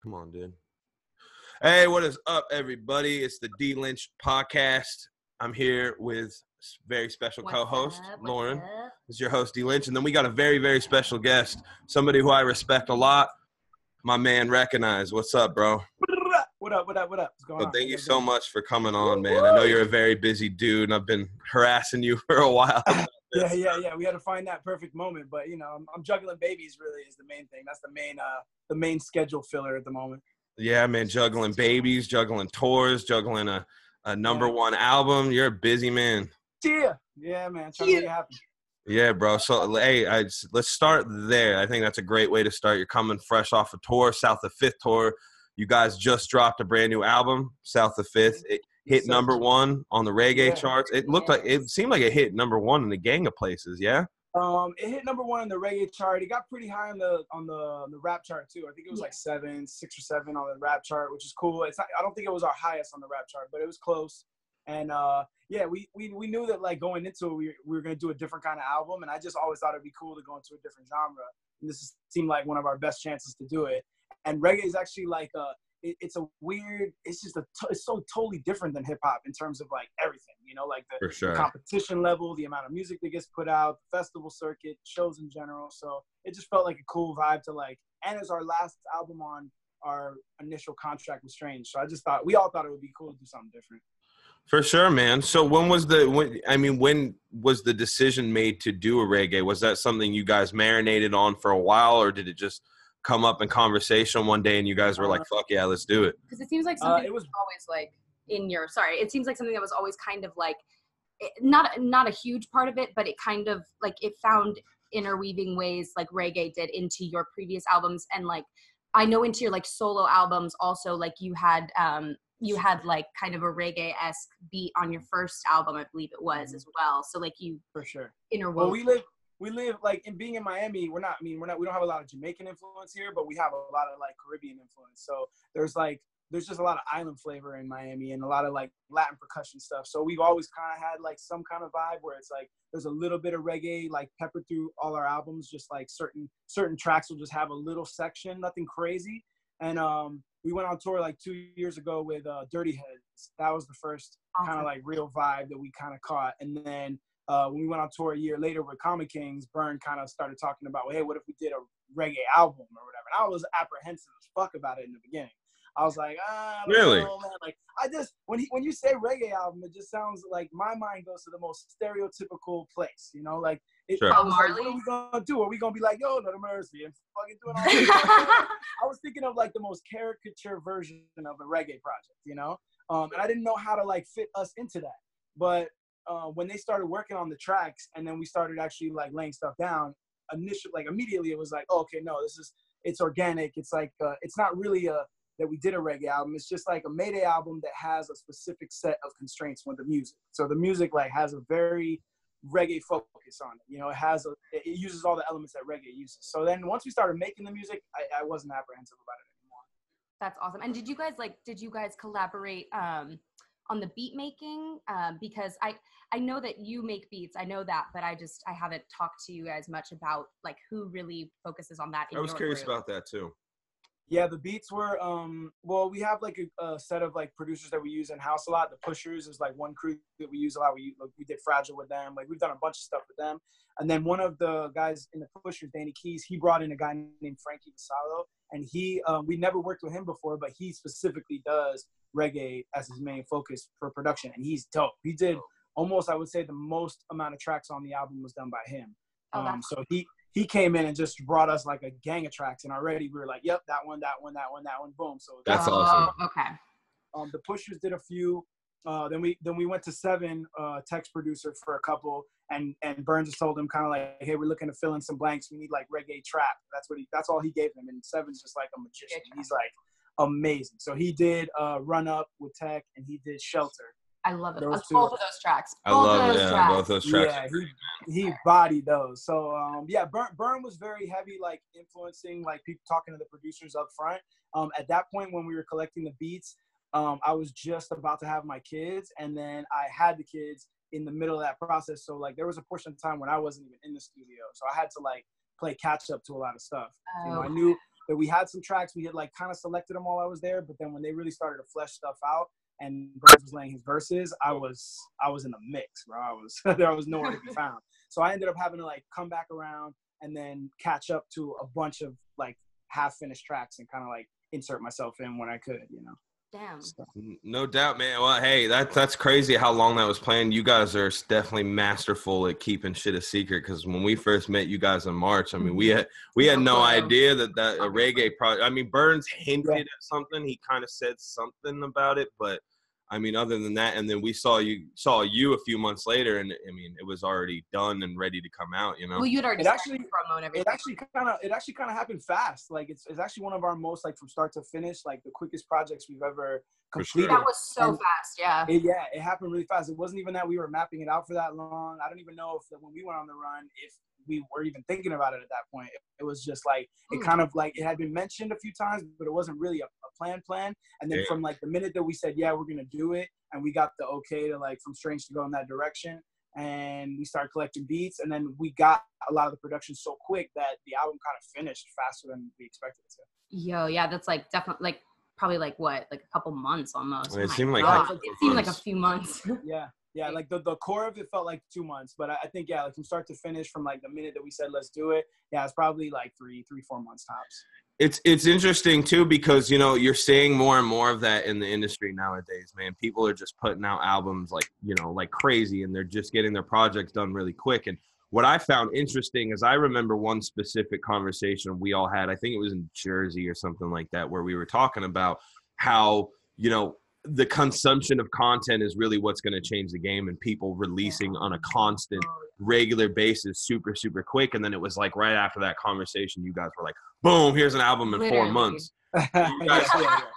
Come on, dude. Hey, what is up, everybody? It's the D Lynch podcast. I'm here with very special co-host, Lauren. This is your host, D Lynch. And then we got a very, very special guest, somebody who I respect a lot, my man, Wrekonize. What's up, bro? What up? What's going on? Thank you so much for coming on, man. I know you're a very busy dude, and I've been harassing you for a while. Yeah. We had to find that perfect moment, but you know, I'm juggling babies. Really, is the main thing. That's the main schedule filler at the moment. Yeah, man, juggling babies, juggling tours, juggling a number one album. You're a busy man. Yeah, man. Trying to make it happen. Yeah, bro. So, hey, let's start there. I think that's a great way to start. You're coming fresh off a tour, South of Fifth tour. You guys just dropped a brand new album, South of Fifth. It hit number one on the reggae charts. It seemed like it hit number one in a gang of places. Yeah. It hit number one on the reggae chart. It got pretty high on the rap chart too. I think it was like 6 or 7 on the rap chart, which is cool. I don't think it was our highest on the rap chart, but it was close. And we knew that like going into it, we were gonna do a different kind of album, and I just always thought it'd be cool to go into a different genre. And seemed like one of our best chances to do it. And reggae is actually like it's so totally different than hip hop in terms of like everything, you know, like the competition level, the amount of music that gets put out, the festival circuit, shows in general. So it just felt like a cool vibe to like, and it's our last album on our initial contract with Strange. So we all thought it would be cool to do something different. For sure, man. So when was the decision made to do a reggae? Was that something you guys marinated on for a while, or did it just come up in conversation one day and you guys were like, fuck yeah, let's do it? Because it seems like something it was always like it seems like something that was always kind of like, not a huge part of it, but it kind of like it found interweaving ways like reggae did into your previous albums. And like, I know into your like solo albums also, like you had like kind of a reggae-esque beat on your first album, I believe it was as well. So like you for sure interwove. Well, we live like in being in Miami. We don't have a lot of Jamaican influence here, but we have a lot of like Caribbean influence. So there's just a lot of island flavor in Miami and a lot of like Latin percussion stuff. So we've always kind of had like some kind of vibe where it's like there's a little bit of reggae like peppered through all our albums. Just like certain tracks will just have a little section, nothing crazy. And we went on tour like 2 years ago with Dirty Heads. That was the first kind of like real vibe that we kind of caught. And then when we went on tour a year later with Common Kings, Burn kind of started talking about, well, hey, what if we did a reggae album or whatever? And I was apprehensive as fuck about it in the beginning. I was like, I don't know, man. Like, I just, when you say reggae album, it just sounds like my mind goes to the most stereotypical place, you know? Like, I was like, what are we going to do? Are we going to be like, yo, no mercy and fucking doing all this? I was thinking of like the most caricature version of a reggae project, you know? And I didn't know how to like fit us into that. But when they started working on the tracks and then we started actually like laying stuff down, immediately it was like, oh, okay, no, it's organic. It's like, it's not really that we did a reggae album. It's just like a Mayday album that has a specific set of constraints with the music. So the music like has a very reggae focus on it. You know, it uses all the elements that reggae uses. So then once we started making the music, I wasn't apprehensive about it anymore. That's awesome. And did you guys collaborate on the beat making? Because I know that you make beats. I know that, but I haven't talked to you guys much about like who really focuses on that. I was curious about that too. Yeah, the beats were, we have like a set of like producers that we use in-house a lot. The Pushers is like one crew that we use a lot. We did Fragile with them. Like we've done a bunch of stuff with them. And then one of the guys in the Pushers, Danny Keys, he brought in a guy named Frankie Vassallo. And we never worked with him before, but he specifically does reggae as his main focus for production. And he's dope. He did almost, I would say, the most amount of tracks on the album was done by him. So he came in and just brought us like a gang of tracks, and already we were like, yep, that one, boom. So that's awesome. Okay. The Pushers did a few. Then we went to Seven, text producer for a couple, and Burns just told him kind of like, hey, we're looking to fill in some blanks. We need like reggae trap. That's all he gave him. And Seven's just like a magician. He's like amazing. So he did Run Up with Tech, and he did Shelter. I love it. Both of those tracks. Both those tracks. Yeah, he bodied those. So Burn was very heavy, like influencing like people, talking to the producers up front. At that point when we were collecting the beats, I was just about to have my kids, and then I had the kids in the middle of that process. So like there was a portion of time when I wasn't even in the studio, so I had to like play catch up to a lot of stuff. You know, But we had some tracks. We had like kind of selected them while I was there. But then when they really started to flesh stuff out and Burns was laying his verses, I was in the mix, bro. There was nowhere to be found. So I ended up having to like come back around and then catch up to a bunch of like half finished tracks and kind of like insert myself in when I could, you know. Damn. So. No doubt, man. Well, hey, that's crazy how long that was planned. You guys are definitely masterful at keeping shit a secret. Because when we first met you guys in March, I mean, we had no idea that a reggae project. I mean, Burns hinted at something. He kind of said something about it, but I mean, other than that, and then we saw you a few months later, and I mean, it was already done and ready to come out. You know, well, you'd already promote everything. It actually kind of happened fast. Like it's actually one of our most like from start to finish, like the quickest projects we've ever completed. Sure. That was so fast, yeah. It happened really fast. It wasn't even that we were mapping it out for that long. I don't even know if when we went on the run, if we were even thinking about it at that point. It was just like it kind of like it had been mentioned a few times, but it wasn't really a plan. And then from like the minute that we said, yeah, we're gonna do it, and we got the okay to like from Strange to go in that direction, and we started collecting beats, and then we got a lot of the production so quick that the album kind of finished faster than we expected it to. Yo, yeah, that's like definitely like probably like what, like a couple months almost. It seemed like a few months. Yeah, like the core of it felt like 2 months, but I think like from start to finish, from like the minute that we said let's do it, it's probably like 3-4 months tops. It's interesting too, because you know you're seeing more and more of that in the industry nowadays, man. People are just putting out albums like crazy, and they're just getting their projects done really quick. And what I found interesting is I remember one specific conversation we all had. I think it was in Jersey or something like that, where we were talking about how, you know, the consumption of content is really what's going to change the game, and people releasing on a constant, regular basis, super, super quick. And then it was like right after that conversation, you guys were like, boom, here's an album in 4 months.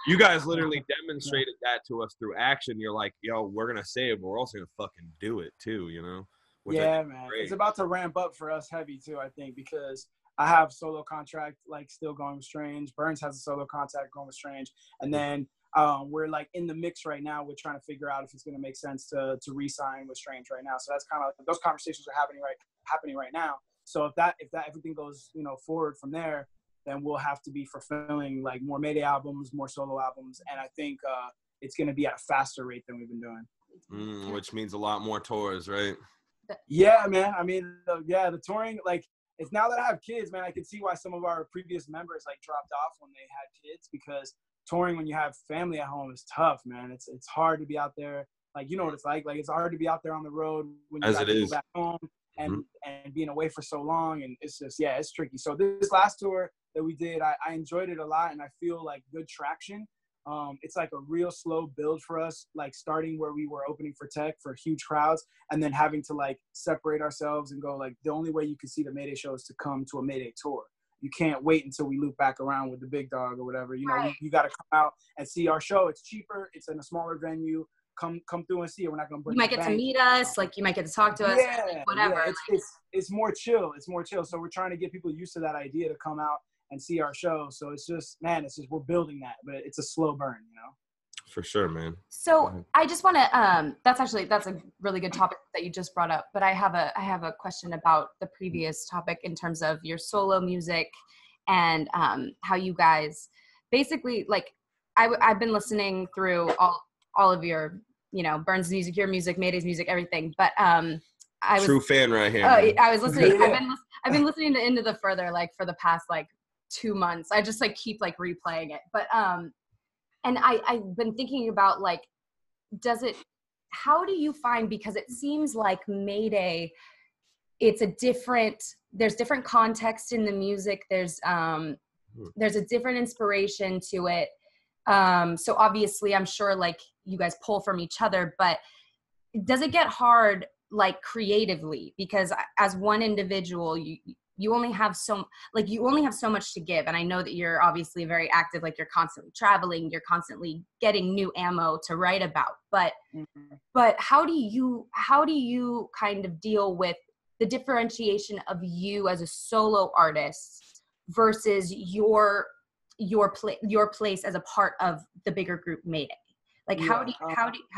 You guys literally demonstrated that to us through action. You're like, yo, we're going to say it, but we're also going to fucking do it too, you know? Man. It's about to ramp up for us heavy too, I think, because I have solo contract like still going with Strange. Burns has a solo contract going with Strange. And then we're like in the mix right now. We're trying to figure out if it's going to make sense to re-sign with Strange right now. So that's kind of those conversations are happening right now. So if that everything goes, you know, forward from there, then we'll have to be fulfilling like more Mayday albums, more solo albums, and I think it's going to be at a faster rate than we've been doing. Which means a lot more tours, right? Yeah, man. I mean, the touring, like, it's now that I have kids, man, I can see why some of our previous members like dropped off when they had kids, because touring when you have family at home is tough, man. It's hard to be out there. Like, you know what it's like it's hard to be out there on the road when you got to go back home and being away for so long. And it's just, it's tricky. So this last tour that we did, I enjoyed it a lot, and I feel like good traction. It's like a real slow build for us, like starting where we were opening for Tech for huge crowds, and then having to like separate ourselves and go like the only way you can see the Mayday show is to come to a Mayday tour. You can't wait until we loop back around with the big dog or whatever. You know, you got to come out and see our show. It's cheaper. It's in a smaller venue. Come through and see it. We're not going to bring. You might get to meet us. Like you might get to talk to us. Like, whatever. Yeah, it's more chill. It's more chill. So we're trying to get people used to that idea to come out and see our show. So it's just, we're building that, but it's a slow burn, you know? For sure, man. So I just want to, that's a really good topic that you just brought up, but I have a question about the previous topic in terms of your solo music and how you guys basically, like, I've been listening through all of your, you know, Burns' music, your music, Mayday's music, everything, but I was true fan right here. I was listening. I've been listening to Into the Further like for the past like 2 months. I just like keep like replaying it, but and I've been thinking about like, how do you find, because it seems like Mayday, there's different context in the music. There's a different inspiration to it. So obviously I'm sure like you guys pull from each other, but does it get hard like creatively? Because as one individual, you only have so much to give. And I know that you're obviously very active, like you're constantly traveling, you're constantly getting new ammo to write about. But how do you kind of deal with the differentiation of you as a solo artist versus your place as a part of the bigger group Mayday? Like, how do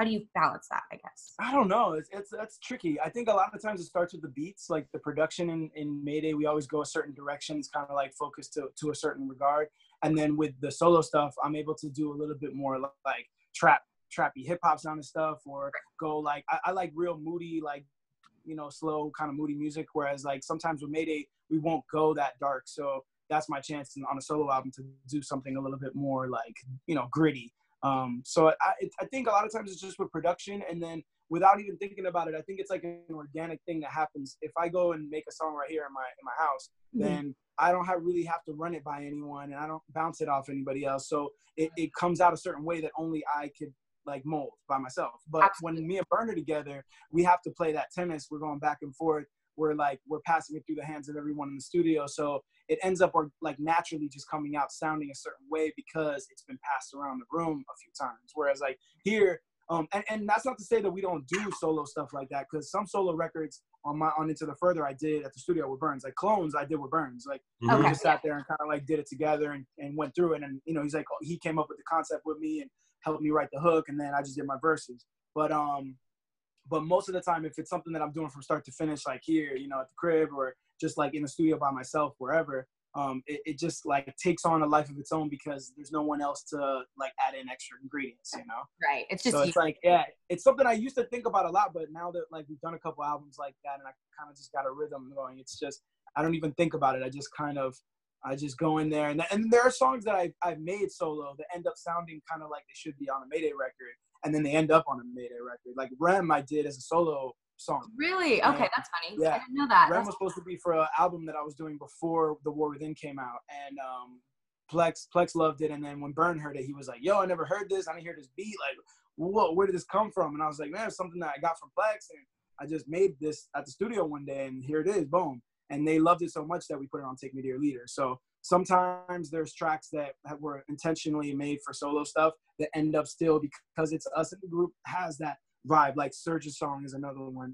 you balance that, I guess? I don't know. That's tricky. I think a lot of times it starts with the beats, like the production in Mayday. We always go a certain direction. It's kind of like focused to a certain regard. And then with the solo stuff, I'm able to do a little bit more like trappy hip hop sound and stuff, or go like, I like real moody, like, you know, slow kind of moody music. Whereas like sometimes with Mayday, we won't go that dark. So that's my chance on a solo album to do something a little bit more like, you know, gritty. So I think a lot of times it's just with production, and then without even thinking about it, I think it's like an organic thing that happens. If I go and make a song right here in my house, then I don't really have to run it by anyone, and I don't bounce it off anybody else. So it comes out a certain way that only I could like mold by myself. But Absolutely. When me and Burn are together, we have to play that tennis. We're going back and forth. We're passing it through the hands of everyone in the studio. So it ends up like naturally just coming out sounding a certain way because it's been passed around the room a few times. Whereas like here, and that's not to say that we don't do solo stuff like that, because some solo records on Into the Further I did at the studio with Burns. Like Clones I did with Burns. Like we just sat there and kind of like did it together and went through it. And you know, he's like, he came up with the concept with me and helped me write the hook, and then I just did my verses. But most of the time, if it's something that I'm doing from start to finish, like here, you know, at the crib, or just like in the studio by myself, wherever, it just like takes on a life of its own because there's no one else to like add in extra ingredients, you know? Right. It's just, so it's like, yeah, it's something I used to think about a lot, but now that like we've done a couple albums like that and I kind of just got a rhythm going, it's just, I don't even think about it. I just go in there, and there are songs that I've made solo that end up sounding kind of like they should be on a Mayday record, and then they end up on a Mayday record. Like Rem, I did as a solo song. Really? Okay, and, that's funny. Yeah, I didn't know that. Rem was supposed to be for an album that I was doing before The War Within came out, and Plex loved it, and then when Burn heard it, he was like, "Yo, I never heard this. I didn't hear this beat. Like, whoa, where did this come from?" And I was like, "Man, it's something that I got from Plex, and I just made this at the studio one day, and here it is, boom." And they loved it so much that we put it on Take Me to Your Leader. So sometimes there's tracks that were intentionally made for solo stuff that end up still, because it's us in the group, has that vibe. Like Surge's song is another one.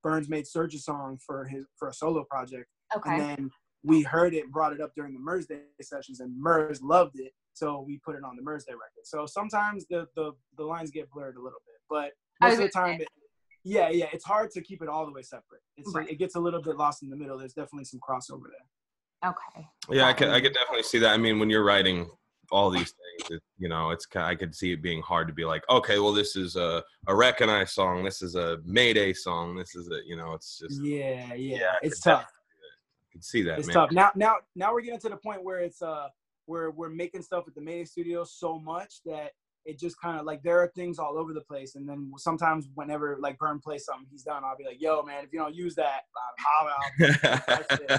Burns made Surge's song for a solo project. Okay. And then we heard it, brought it up during the Murs Day sessions, and Murs loved it. So we put it on the Murs Day record. So sometimes the lines get blurred a little bit, but most of the time, it's hard to keep it all the way separate. It gets a little bit lost in the middle. There's definitely some crossover there. Okay. Yeah, I could definitely see that. I mean, when you're writing all these things, I could see it being hard to be like, okay, well, this is a Wrekonize song, this is a Mayday song, this is it's just it's tough. I can see that. It's man. tough. Now we're getting to the point where it's we're making stuff at the Mayday studio so much that it just kind of like there are things all over the place, and then sometimes whenever like Burn plays something he's done, I'll be like, "Yo, man, if you don't use that, you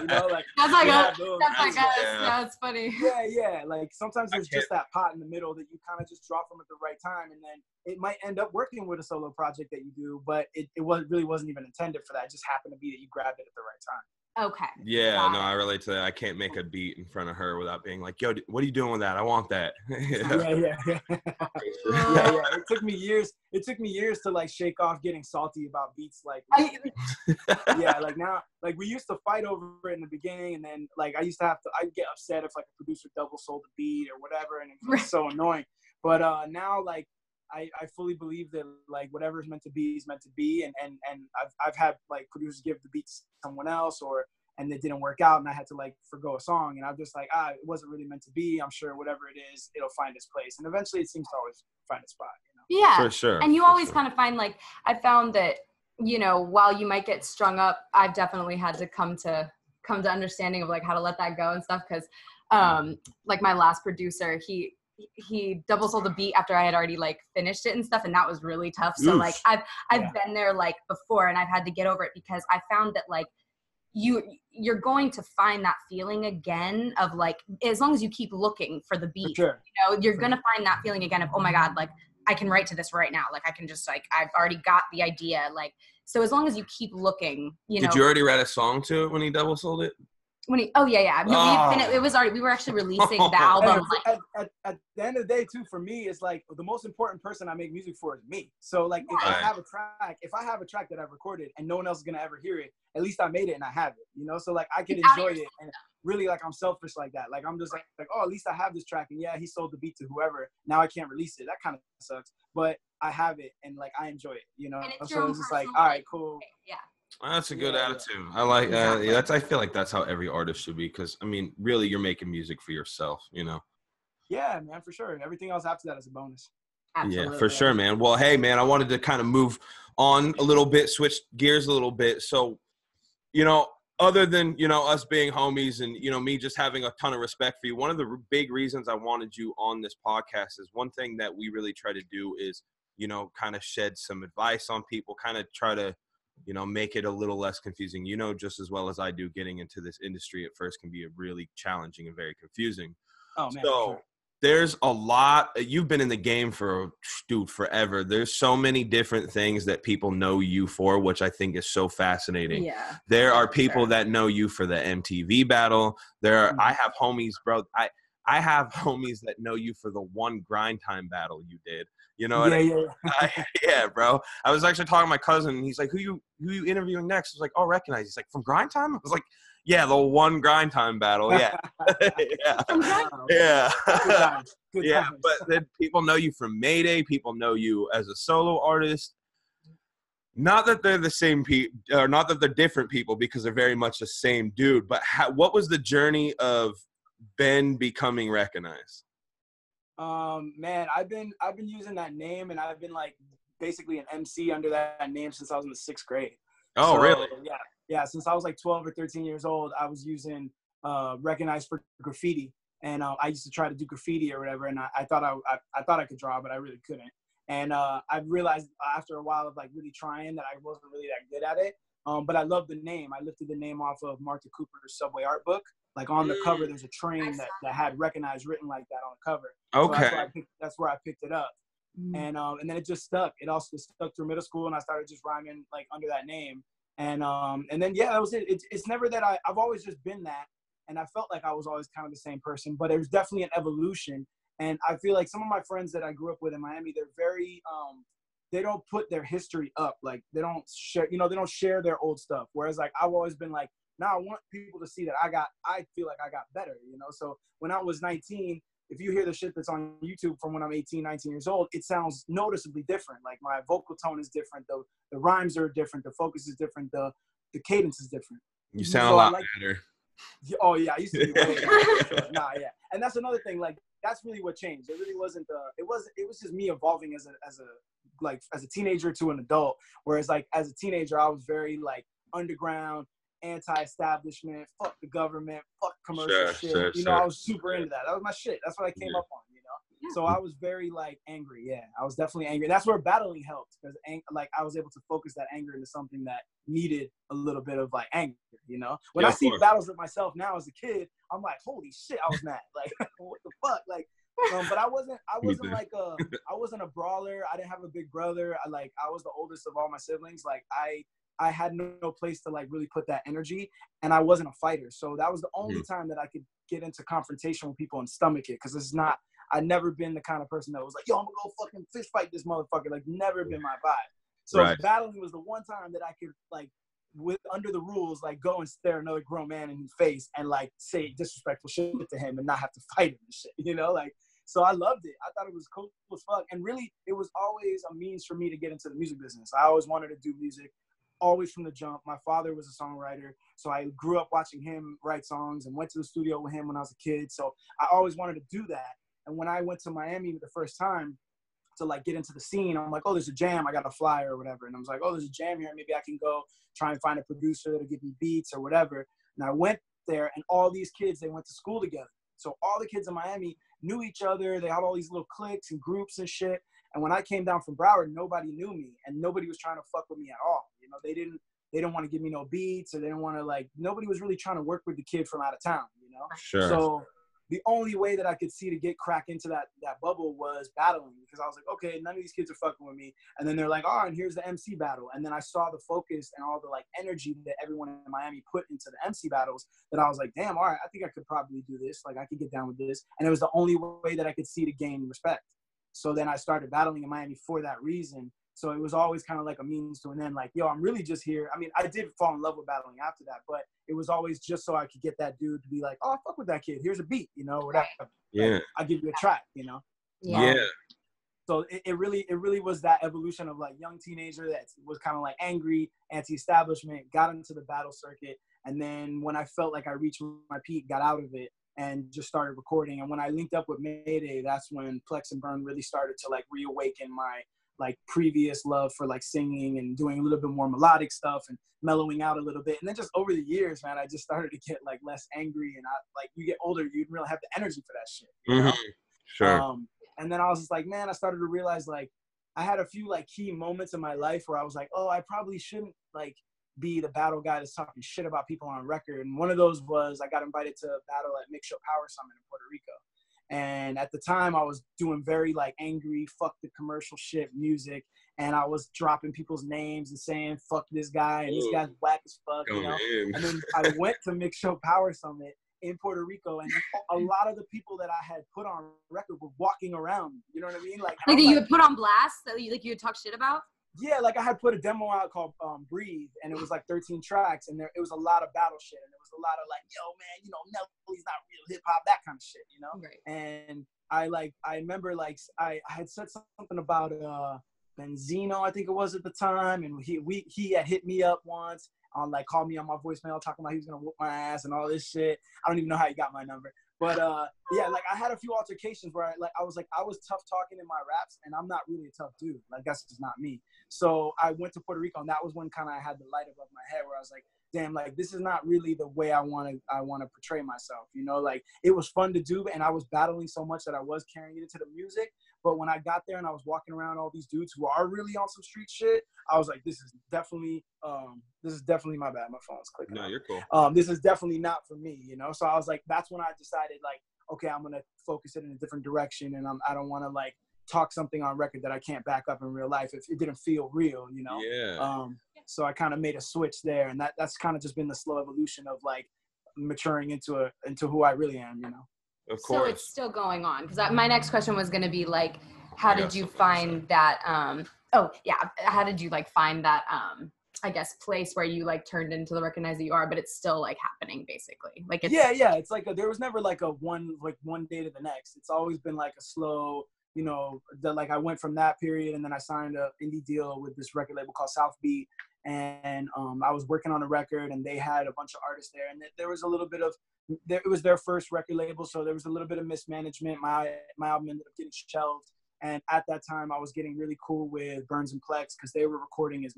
know, like that's like us. Yeah, it's funny. Yeah. Like sometimes there's just that pot in the middle that you kind of just drop from at the right time, and then it might end up working with a solo project that you do, but it really wasn't even intended for that. It just happened to be that you grabbed it at the right time. Okay. Yeah, no, I relate to that. I can't make a beat in front of her without being like, "Yo, what are you doing with that? I want that." Yeah. It took me years to like shake off getting salty about beats. Like, like now, like we used to fight over it in the beginning, and then like I'd get upset if like a producer double sold a beat or whatever, and it was so annoying. But now, like, I fully believe that like whatever is meant to be is meant to be, and I've had like producers give the beat to someone else and it didn't work out, and I had to like forgo a song, and I'm just like, it wasn't really meant to be. I'm sure whatever it is, it'll find its place, and eventually it seems to always find a spot, you know? Yeah, for sure. And you always kind of find like I found that while you might get strung up, I've definitely had to come to understanding of like how to let that go and stuff, because like my last producer, he double sold the beat after I had already like finished it and stuff, and that was really tough. So like I've been there like before, and I've had to get over it, because I found that like you're going to find that feeling again of like, as long as you keep looking for the beat, for sure. You're gonna find that feeling again of, oh my God, like I can write to this right now, like I can just like I've already got the idea, like, so as long as you keep looking, Did you already write a song to it when he double sold it? Oh yeah. It was already. We were actually releasing the album. At the end of the day, too, for me, it's like the most important person I make music for is me. So like, if I have a track that I've recorded and no one else is gonna ever hear it, at least I made it and I have it. You know, so like I can enjoy it, and really like I'm selfish like that. Like I'm just like oh, at least I have this track, and yeah, he sold the beat to whoever. Now I can't release it. That kind of sucks, but I have it and like I enjoy it. You know, so it's just like all right, cool. Yeah. That's a good attitude. I like that. I feel like that's how every artist should be, because I mean, really, you're making music for yourself, you know. Yeah, man, for sure. Everything else after that is a bonus. Absolutely. Yeah, for sure, man. Well, hey, man, I wanted to kind of move on a little bit, switch gears a little bit. So, you know, other than, you know, us being homies and, you know, me just having a ton of respect for you, one of the big reasons I wanted you on this podcast is one thing that we really try to do is, you know, kind of shed some advice on people, kind of try to, you know, make it a little less confusing. You know, just as well as I do, getting into this industry at first can be really challenging and very confusing. Oh, man. So sure. There's a lot. You've been in the game for, dude, forever. There's so many different things that people know you for, which I think is so fascinating. Yeah. There are people that know you for the MTV battle. I have homies, bro. I have homies that know you for the one Grind Time battle you did. You know what I mean? Yeah, bro. I was actually talking to my cousin, and he's like, who you interviewing next? I was like, oh, Wrekonize. He's like, from Grind Time? I was like, yeah, the one Grind Time battle. Yeah. Yeah. Good yeah. times. But then people know you from Mayday. People know you as a solo artist. Not that they're the same people, or not that they're different people, because they're very much the same dude. But what was the journey of Ben becoming Wrekonize? Man, I've been using that name, and I've been like basically an MC under that name since I was in the 6th grade. Oh, really? Yeah. Since I was like 12 or 13 years old, I was using Wrekonize for graffiti, and I used to try to do graffiti or whatever. And I thought I could draw, but I really couldn't. And I realized after a while of like really trying that I wasn't really that good at it. But I love the name. I lifted the name off of Martha Cooper's Subway art book. Like on the cover, there's a train that had Wrekonize written like that on the cover. Okay. So that's where I picked it up. And then it just stuck. It also stuck through middle school, and I started just rhyming like under that name. And then yeah, that was it. It's never that I've always just been that, and I felt like I was always kind of the same person. But there's definitely an evolution, and I feel like some of my friends that I grew up with in Miami, they're very they don't put their history up. Like they don't share their old stuff. Whereas like I've always been like, now I want people to see that I feel like I got better, you know? So when I was 19, if you hear the shit that's on YouTube from when I'm 18, 19 years old, it sounds noticeably different. Like my vocal tone is different. The rhymes are different. The focus is different. The cadence is different. You sound a lot better. Oh yeah, I used to be way better. Sure. Nah, yeah. And that's another thing. Like that's really what changed. It really wasn't it was just me evolving as a teenager to an adult. Whereas like as a teenager, I was very like underground, anti-establishment, fuck the government, fuck commercial shit. You know, I was super into that. That was my shit. That's what I came up on, you know? Yeah. So I was very like angry. Yeah, I was definitely angry. That's where battling helped, because like I was able to focus that anger into something that needed a little bit of like anger, you know? When I see battles with myself now as a kid, I'm like, holy shit, I was mad. Like, what the fuck? Like, but I wasn't like I wasn't a brawler. I didn't have a big brother. I was the oldest of all my siblings. Like I had no place to like really put that energy, and I wasn't a fighter. So that was the only time that I could get into confrontation with people and stomach it. Cause I'd never been the kind of person that was like, yo, I'm gonna go fucking fist fight this motherfucker. Like never been my vibe. So battling was the one time that I could like, under the rules, like go and stare another grown man in his face and like say disrespectful shit to him and not have to fight him and shit, you know? Like, so I loved it. I thought it was cool as fuck. And really, it was always a means for me to get into the music business. I always wanted to do music. Always from the jump. My father was a songwriter, so I grew up watching him write songs and went to the studio with him when I was a kid. So I always wanted to do that. And when I went to Miami the first time to like get into the scene, I'm like, oh, there's a jam. I got a flyer or whatever. And I was like, oh, there's a jam here. Maybe I can go try and find a producer that'll give me beats or whatever. And I went there, and all these kids, they went to school together. So all the kids in Miami knew each other. They had all these little cliques and groups and shit. And when I came down from Broward, nobody knew me, and nobody was trying to fuck with me at all. You know, they didn't want to give me no beats, or they didn't want to nobody was really trying to work with the kid from out of town, you know? Sure. So the only way that I could see to get crack into that bubble was battling, because I was like, okay, none of these kids are fucking with me. And then they're like, oh, and here's the MC battle. And then I saw the focus and all the like energy that everyone in Miami put into the MC battles, that I was like, damn, all right, I think I could probably do this. Like, I could get down with this. And it was the only way that I could see to gain respect. So then I started battling in Miami for that reason. So it was always kind of like a means to an end. Like, yo, I'm really just here. I mean, I did fall in love with battling after that, but it was always just so I could get that dude to be like, oh, fuck with that kid. Here's a beat, you know, whatever. Yeah. Like, I'll give you a track, you know? Yeah. So it really was that evolution of like young teenager that was kind of like angry, anti-establishment, got into the battle circuit. And then when I felt like I reached my peak, got out of it and just started recording. And when I linked up with Mayday, that's when Plex and Burn really started to like reawaken my like previous love for like singing and doing a little bit more melodic stuff and mellowing out a little bit. And then just over the years, man, I just started to get like less angry, and I like, you get older, you didn't really have the energy for that shit, you know? Sure. And then I was just like, man, I started to realize like I had a few like key moments in my life where I was like, oh, I probably shouldn't like be the battle guy that's talking shit about people on record. And one of those was I got invited to battle at Lynch Show Power Summit in Puerto Rico. And at the time I was doing very like angry, fuck the commercial shit music. And I was dropping people's names and saying, fuck this guy. And this guy's whack as fuck, you know? And then I went to Lynch Show Power Summit in Puerto Rico, and a lot of the people that I had put on record were walking around. You know what I mean? Like that you had put on blast, that you had talked shit about? Yeah, like I had put a demo out called Breathe, and it was like 13 tracks, and it was a lot of battle shit, and there was a lot of like, yo, man, you know, Nelly's not real hip hop, that kind of shit, you know? Right. And I remember like I had said something about Benzino, I think it was at the time, and he had hit me up once, like called me on my voicemail talking about he was gonna whoop my ass and all this shit. I don't even know how he got my number. But yeah, like I had a few altercations where I was tough talking in my raps, and I'm not really a tough dude. Like that's just not me. So I went to Puerto Rico, and that was when kind of I had the light above my head where I was like, damn, like this is not really the way I want to portray myself. You know, like it was fun to do, and I was battling so much that I was carrying it into the music. But when I got there and I was walking around all these dudes who are really on some street shit, I was like, this is definitely my bad. My phone's clicking. No, you're cool. This is definitely not for me, you know? So I was like, that's when I decided like, okay, I'm going to focus it in a different direction. And I don't want to like talk something on record that I can't back up in real life if it didn't feel real, you know? Yeah. So I kind of made a switch there, and that's kind of just been the slow evolution of like maturing into who I really am, you know? Of course. So it's still going on, because my next question was going to be like, how did you find that how did you like find that I guess place where you like turned into the Wrekonize that you are, but it's still like happening basically, like it's yeah, it's like there was never like one day to the next. It's always been like a slow, you know, like I went from that period, and then I signed a indie deal with this record label called South Beat, and I was working on a record, and they had a bunch of artists there, and there was a little bit of it was their first record label, so there was a little bit of mismanagement. My album ended up getting shelved, and at that time I was getting really cool with Burns and Plex because they were recording as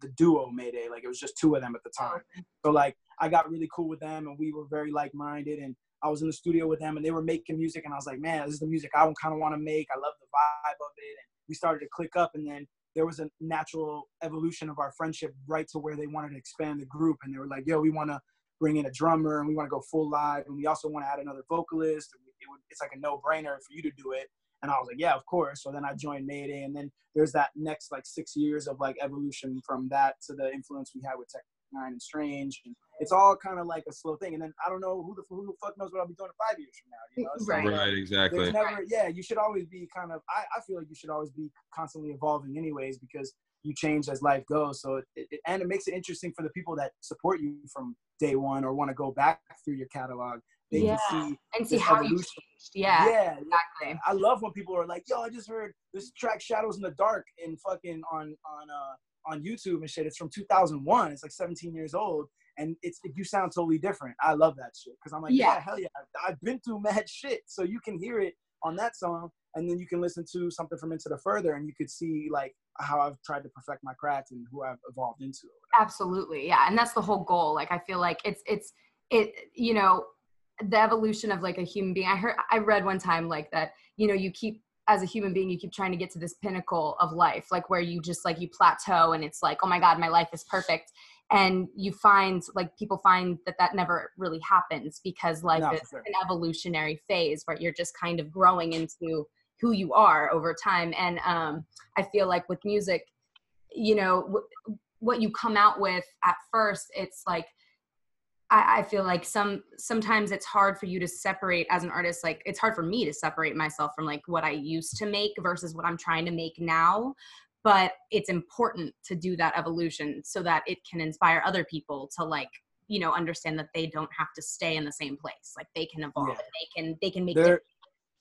the duo Mayday. Like it was just two of them at the time. So like I got really cool with them, and we were very like-minded, and I was in the studio with them, and they were making music, and I was like, man, this is the music I kind of want to make. I love the vibe of it, and we started to click up, and then there was a natural evolution of our friendship right to where they wanted to expand the group, and they were like, yo, we want to bring in a drummer, and we want to go full live, and we also want to add another vocalist. It's like a no-brainer for you to do it. And I was like, yeah, of course. So then I joined Mayday, and then there's that next like 6 years of like evolution from that to the influence we had with Tech 9 and Strange, and it's all kind of like a slow thing. And then I don't know who the fuck knows what I'll be doing in 5 years from now. You know? So, right, exactly. You should always be kind of. I feel like you should always be constantly evolving, anyways, because you change as life goes. So and it makes it interesting for the people that support you from day one or want to go back through your catalog. They can see how evolution. you changed. Yeah, exactly. I love when people are like, "Yo, I just heard this track Shadows in the Dark in fucking on YouTube and shit. It's from 2001. It's like 17 years old, and you sound totally different." I love that shit because I'm like, yeah, hell yeah, I've been through mad shit, so you can hear it on that song, and then you can listen to something from Into the Further, and you could see like how I've tried to perfect my craft and who I've evolved into. Absolutely, yeah, and that's the whole goal. Like I feel like it's you know, the evolution of like a human being. I read one time like that, you know, you keep as a human being, you keep trying to get to this pinnacle of life, like where you just like you plateau and it's like, oh my God, my life is perfect. And you find like people find that never really happens because life is an evolutionary phase where you're just kind of growing into who you are over time. And I feel like with music, you know, what you come out with at first, it's like, I feel like sometimes it's hard for you to separate as an artist. Like it's hard for me to separate myself from like what I used to make versus what I'm trying to make now. But it's important to do that evolution so that it can inspire other people to like, you know, understand that they don't have to stay in the same place. Like they can evolve and they can make different,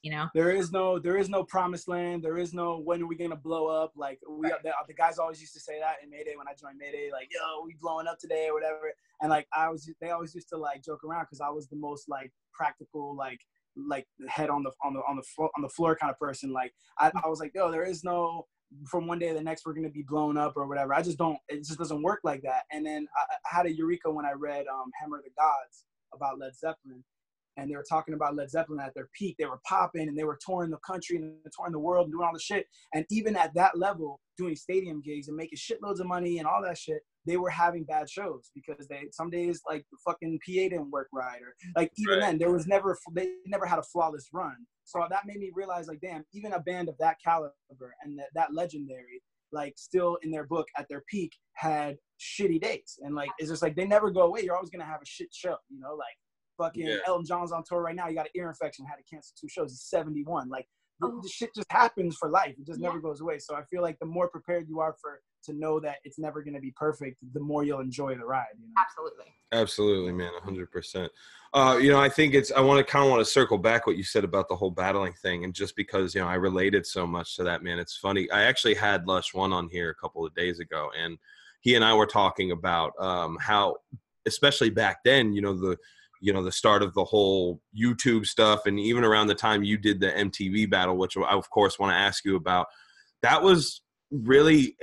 you know. There is no promised land. There is no when are we gonna blow up. Like the guys always used to say that in Mayday when I joined Mayday, like, yo, we blowing up today or whatever. And like they always used to like joke around because I was the most like practical, like head on the floor kind of person. Like I was like, yo, there is no from one day to the next we're gonna be blown up or whatever. It just doesn't work like that. And then I had a eureka when I read Hammer of the Gods about Led Zeppelin. And they were talking about Led Zeppelin at their peak. They were popping and they were touring the country and touring the world and doing all the shit. And even at that level, doing stadium gigs and making shitloads of money and all that shit, they were having bad shows because some days like the fucking PA didn't work right. Or like even then, they never had a flawless run. So that made me realize like, damn, even a band of that caliber and that legendary, like still in their book at their peak had shitty days. And like, it's just like, they never go away. You're always going to have a shit show, you know, like, fucking Elton John's on tour right now. He got an ear infection, had to cancel 2 shows. He's 71. Like the shit just happens for life. It just never goes away. So I feel like the more prepared you are to know that it's never going to be perfect, the more you'll enjoy the ride. You know? Absolutely, man, 100%. You know, I think I want to circle back what you said about the whole battling thing, and just because you know I related so much to that, man, it's funny. I actually had Lush One on here a couple of days ago, and he and I were talking about how, especially back then, you know, the start of the whole YouTube stuff, and even around the time you did the MTV battle, which I, of course, want to ask you about, that was really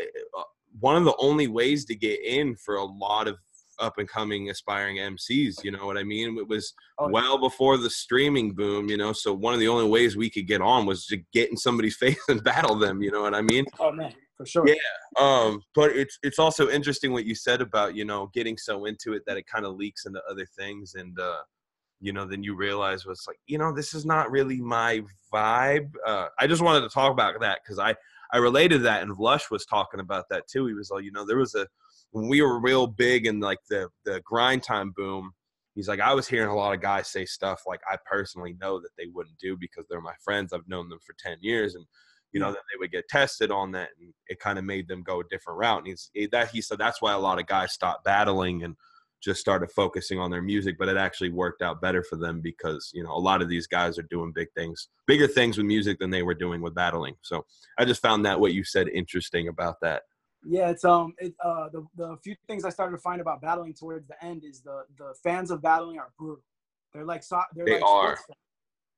one of the only ways to get in for a lot of up-and-coming aspiring MCs, you know what I mean? It was well before the streaming boom, you know, so one of the only ways we could get on was to get in somebody's face and battle them, you know what I mean? Oh, man. For sure. Yeah. But it's also interesting what you said about, you know, getting so into it that it kind of leaks into other things. And, you know, then you realize what's like, you know, this is not really my vibe. I just wanted to talk about that because I related that, and Lush was talking about that too. He was like, you know, when we were real big in like the grind time boom, he's like, I was hearing a lot of guys say stuff like I personally know that they wouldn't do because they're my friends. I've known them for 10 years. And, you know, that they would get tested on that, and it kind of made them go a different route. And he said that's why a lot of guys stopped battling and just started focusing on their music, but it actually worked out better for them because, you know, a lot of these guys are doing bigger things with music than they were doing with battling. So I just found that what you said interesting about that. Yeah, it's the few things I started to find about battling towards the end is the fans of battling are brutal. They're like they are.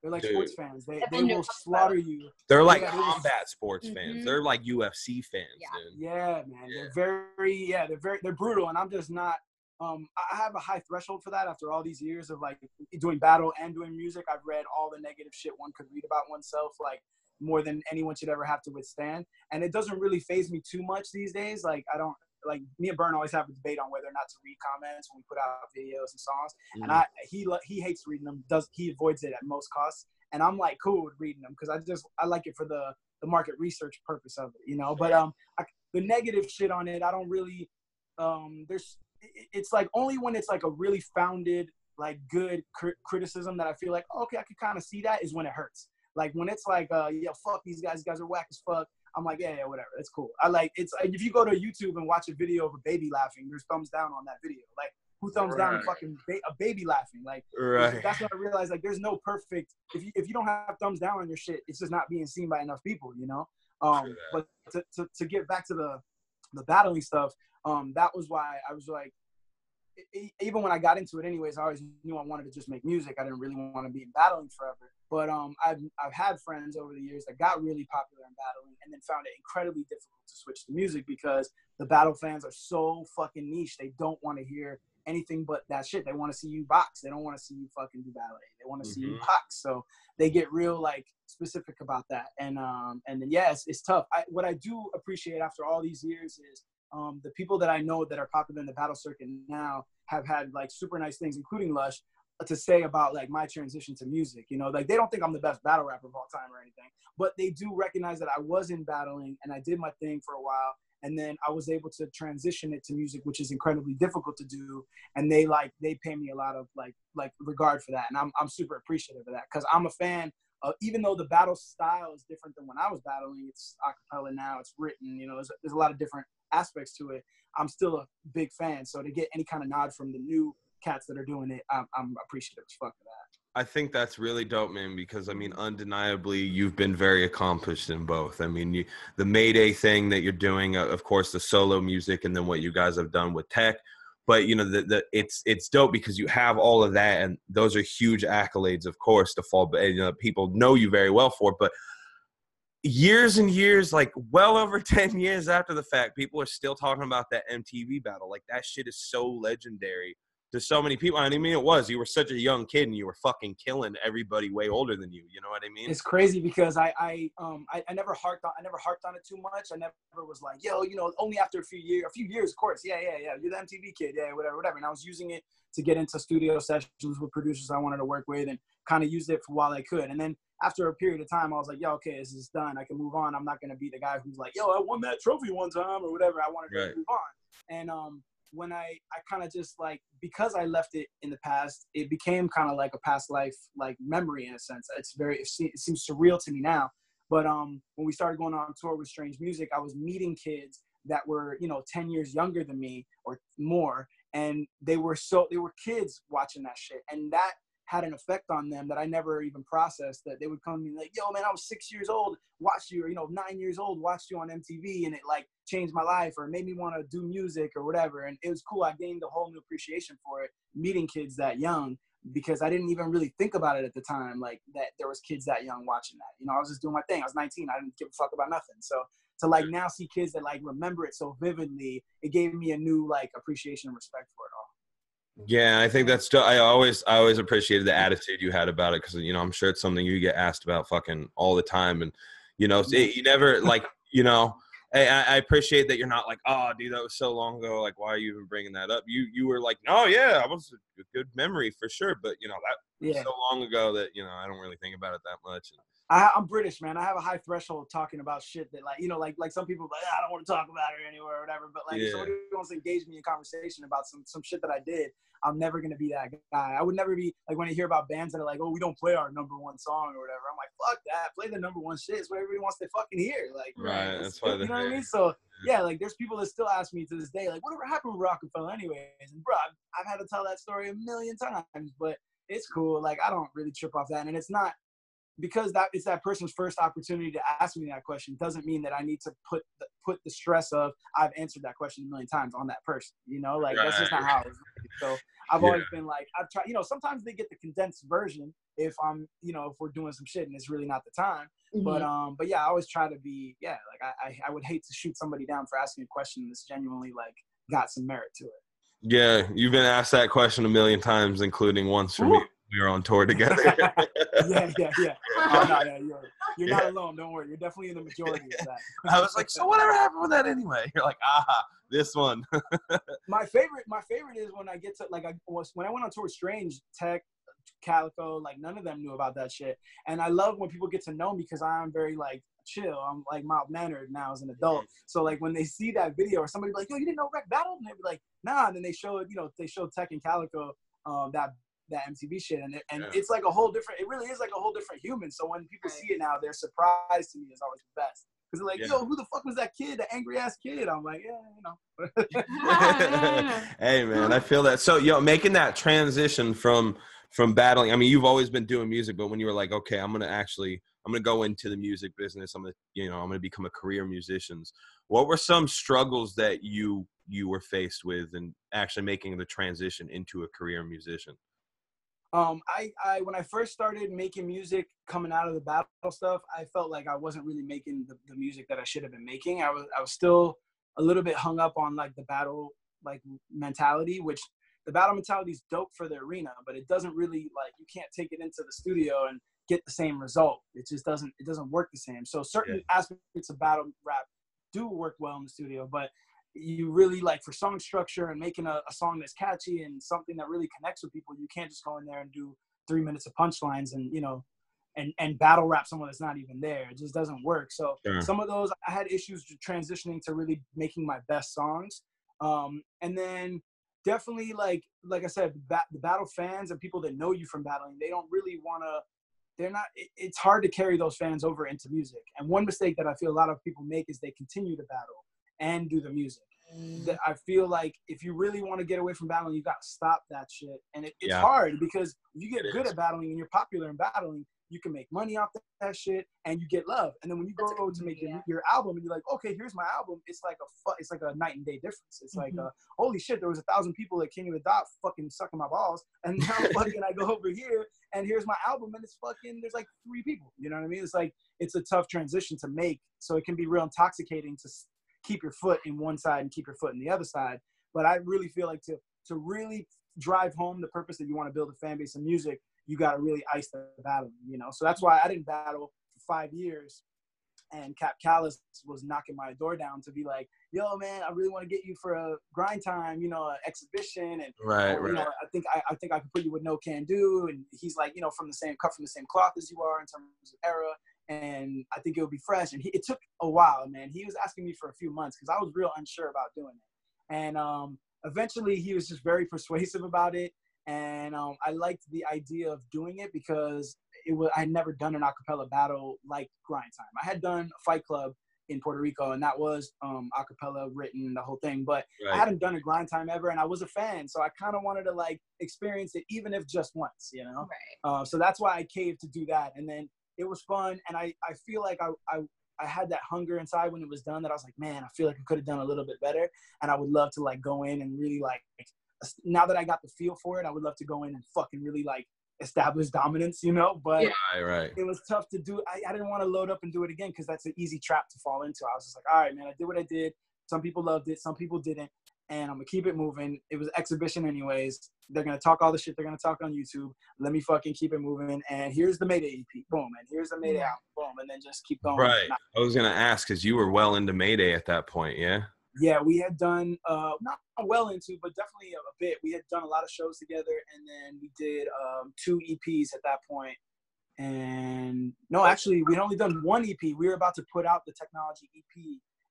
They're like sports fans. They will slaughter you. They're like combat sports fans. They're like UFC fans, dude. Yeah, man. Yeah. They're brutal, and I'm just not. I have a high threshold for that after all these years of like doing battle and doing music. I've read all the negative shit one could read about oneself, like more than anyone should ever have to withstand. And it doesn't really faze me too much these days. Like I don't. Like me and Bern always have a debate on whether or not to read comments when we put out videos and songs. And he hates reading them. He avoids it at most costs. And I'm like cool with reading them because I like it for the market research purpose of it, you know. But the negative shit on it, I don't really. It's like only when it's like a really founded like good criticism that I feel like okay, I can kind of see that is when it hurts. Like when it's like yeah, fuck these guys are whack as fuck. I'm like, yeah, whatever. It's cool. It's like if you go to YouTube and watch a video of a baby laughing, there's thumbs down on that video. Like, who thumbs down a fucking a baby laughing? Like, that's when I realized, like, there's no perfect. If you don't have thumbs down on your shit, it's just not being seen by enough people, you know. But to get back to the battling stuff, that was why I was like, even when I got into it anyways, I always knew I wanted to just make music. I didn't really want to be in battling forever. But I've had friends over the years that got really popular in battling and then found it incredibly difficult to switch to music because the battle fans are so fucking niche. They don't want to hear anything but that shit. They want to see you box. They don't want to see you fucking do ballet. They want to see you box. So they get real like specific about that. And then yeah, it's tough. What I do appreciate after all these years is the people that I know that are popular in the battle circuit now have had like super nice things, including Lush, to say about like my transition to music. You know, like they don't think I'm the best battle rapper of all time or anything, but they do recognize that I was in battling and I did my thing for a while. And then I was able to transition it to music, which is incredibly difficult to do. And they pay me a lot of like regard for that. And I'm super appreciative of that, because I'm a fan of, even though the battle style is different than when I was battling, it's a cappella now, it's written, you know, there's a lot of different aspects to it. I'm still a big fan. So to get any kind of nod from the new cats that are doing it, I'm appreciative as fuck of that. I think that's really dope, man, because I mean, undeniably, you've been very accomplished in both. I mean, the Mayday thing that you're doing, of course, the solo music, and then what you guys have done with Tech. But you know, it's dope because you have all of that, and those are huge accolades, of course, to fall. You know, people know you very well for. But years and years, like well over 10 years after the fact, people are still talking about that MTV battle. Like that shit is so legendary to so many people. I mean, it was, you were such a young kid and you were fucking killing everybody way older than you. You know what I mean? It's crazy because I never harped on it too much. I never was like, yo, you know, only after a few years, of course. Yeah. You're the MTV kid. Yeah, whatever. And I was using it to get into studio sessions with producers I wanted to work with and kind of used it for while I could. And then after a period of time, I was like, yo, okay, this is done. I can move on. I'm not going to be the guy who's like, yo, I won that trophy one time or whatever. I wanted to move on. And, when I kind of just like, because I left it in the past, it became kind of like a past life, like memory in a sense. It seems surreal to me now. But when we started going on tour with Strange Music, I was meeting kids that were, you know, 10 years younger than me or more. And they were kids watching that shit. And that had an effect on them that I never even processed, that they would come to me like, yo, man, I was 6 years old, watched you, or, you know, 9 years old, watched you on MTV, and it like changed my life or made me want to do music or whatever. And it was cool. I gained a whole new appreciation for it, meeting kids that young, because I didn't even really think about it at the time, like that there was kids that young watching that. You know, I was just doing my thing. I was 19. I didn't give a fuck about nothing. So to like now see kids that like remember it so vividly, it gave me a new like appreciation and respect for it all. Yeah, I think that's. I always appreciated the attitude you had about it, because you know, I'm sure it's something you get asked about fucking all the time, and you know, you never like, you know. I appreciate that you're not like, oh, dude, that was so long ago. Like, why are you even bringing that up? You were like, oh yeah, I was a good memory for sure, but you know that was so long ago that you know I don't really think about it that much. I'm British, man. I have a high threshold talking about shit that, like, you know, like some people like, I don't want to talk about it anywhere or whatever. But like, if somebody wants to engage me in conversation about some shit that I did, I'm never gonna be that guy. I would never be like, when I hear about bands that are like, oh, we don't play our number one song or whatever. I'm like, fuck that. Play the number one shit. It's what everybody wants to fucking hear. Like, right. That's why you know what I mean. So yeah, like there's people that still ask me to this day, like, whatever happened with Rockefeller, anyways? And bro, I've had to tell that story a million times, but it's cool. Like, I don't really trip off that, and it's not. Because it's that person's first opportunity to ask me that question doesn't mean that I need to put the stress of I've answered that question a million times on that person. You know, like that's just not how it is. So I've always been like, I've tried. You know, sometimes they get the condensed version if I'm, you know, if we're doing some shit and it's really not the time. Mm-hmm. But yeah, I always try to be like I would hate to shoot somebody down for asking a question that's genuinely like got some merit to it. Yeah, you've been asked that question a million times, including once from me. We were on tour together. yeah. Oh, no, you're not alone. Don't worry. You're definitely in the majority of that. I was like, so whatever happened with that anyway? You're like, this one. My favorite is when I get to when I went on tour with Strange, Tech, Calico, like none of them knew about that shit. And I love when people get to know me because I'm very like chill. I'm like mild mannered now as an adult. So like when they see that video or somebody be like, yo, you didn't know Wreck battled? And they'd be like, nah. And then they show Tech and Calico that MTV shit, and it's like a whole different. It really is like a whole different human. So when people see it now, they're surprised. To me, is always the best because they're like, "Yo, who the fuck was that kid? The angry ass kid?" I'm like, "Yeah, you know." Hey, man, I feel that. So, making that transition from battling. I mean, you've always been doing music, but when you were like, "Okay, I'm gonna go into the music business. I'm gonna become a career musician." What were some struggles that you were faced with in actually making the transition into a career musician? I when I first started making music coming out of the battle stuff, I felt like I wasn't really making the music that I should have been making. I was still a little bit hung up on like the battle like mentality, which the battle mentality is dope for the arena, but it doesn't really like, you can't take it into the studio and get the same result. It just doesn't work the same. So certain aspects of battle rap do work well in the studio, but you really like for song structure and making a song that's catchy and something that really connects with people, you can't just go in there and do 3 minutes of punchlines and, you know, and battle rap someone that's not even there. It just doesn't work. So some of those, I had issues transitioning to really making my best songs. And then definitely like I said, the battle fans and people that know you from battling, they don't really want to, it's hard to carry those fans over into music. And one mistake that I feel a lot of people make is they continue to battle and do the music. That I feel like if you really want to get away from battling, you got to stop that shit. And it's hard because if you get good at battling and you're popular in battling, you can make money off that shit and you get love. And then when you go to make your album and you're like, okay, here's my album. It's like a night and day difference. It's like, holy shit, there was 1,000 people at King of the Dot fucking sucking my balls. And now fucking I go over here and here's my album and it's fucking, there's like 3 people. You know what I mean? It's like, it's a tough transition to make. So it can be real intoxicating to keep your foot in one side and keep your foot in the other side. But I really feel like to really drive home the purpose that you want to build a fan base of music, you got to really ice the battle, you know? So that's why I didn't battle for 5 years. And Cap Callis was knocking my door down to be like, yo, man, I really want to get you for a grind time, you know, an exhibition. And, you know, I think I could put you with No Can Do. And he's like, you know, cut from the same cloth as you are in terms of era. And I think it would be fresh. And it took a while, man. He was asking me for a few months because I was real unsure about doing it. And eventually he was just very persuasive about it. And I liked the idea of doing it because I had never done an acapella battle like Grind Time. I had done a Fight Club in Puerto Rico, and that was acapella written, the whole thing. But I hadn't done a Grind Time ever, and I was a fan, so I kind of wanted to like experience it, even if just once, you know. So that's why I caved to do that, and then it was fun, and I feel like I had that hunger inside when it was done that I was like, man, I feel like I could have done a little bit better, and I would love to like go in and really like. Now that I got the feel for it, I would love to go in and fucking really like establish dominance, you know, but it was tough to do. I didn't want to load up and do it again because that's an easy trap to fall into. I was just like, all right, man, I did what I did. Some people loved it. Some people didn't. And I'm going to keep it moving. It was exhibition anyways. They're going to talk all the shit they're going to talk on YouTube. Let me fucking keep it moving. And here's the Mayday EP. Boom. And here's the Mayday album. Boom. And then just keep going. Right. I was going to ask because you were well into Mayday at that point, yeah? Yeah, we had done, not well into, but definitely a bit. We had done a lot of shows together, and then we did 2 EPs at that point. And no, actually, we'd only done 1 EP. We were about to put out the Technology EP.